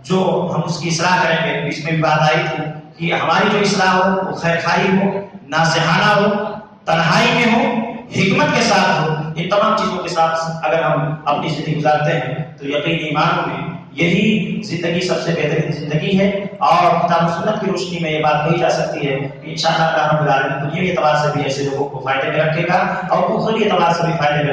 جو ہم اس کی اصلاح کریں گے، اس میں بھی بات آئی تھی کہ ہماری جو اصلاح ہو وہ خیر خواہی ہو، ناصحانہ ہو، تنہائی میں ہو، حکمت کے ساتھ ہو۔ ان تمام چیزوں کے ساتھ اگر ہم اپنی زندگی گزارتے ہیں تو یقینی ایمان میں یہی زندگی سب سے بہترین زندگی ہے، اور کتاب و سنت کی روشنی میں یہ بات کہی جا سکتی ہے کہ انشاءاللہ رب العالمین دنیاوی اعتبار سے بھی ایسے لوگوں کو فائدے میں رکھے گا اور اخروی اعتبار سے بھی فائدے میں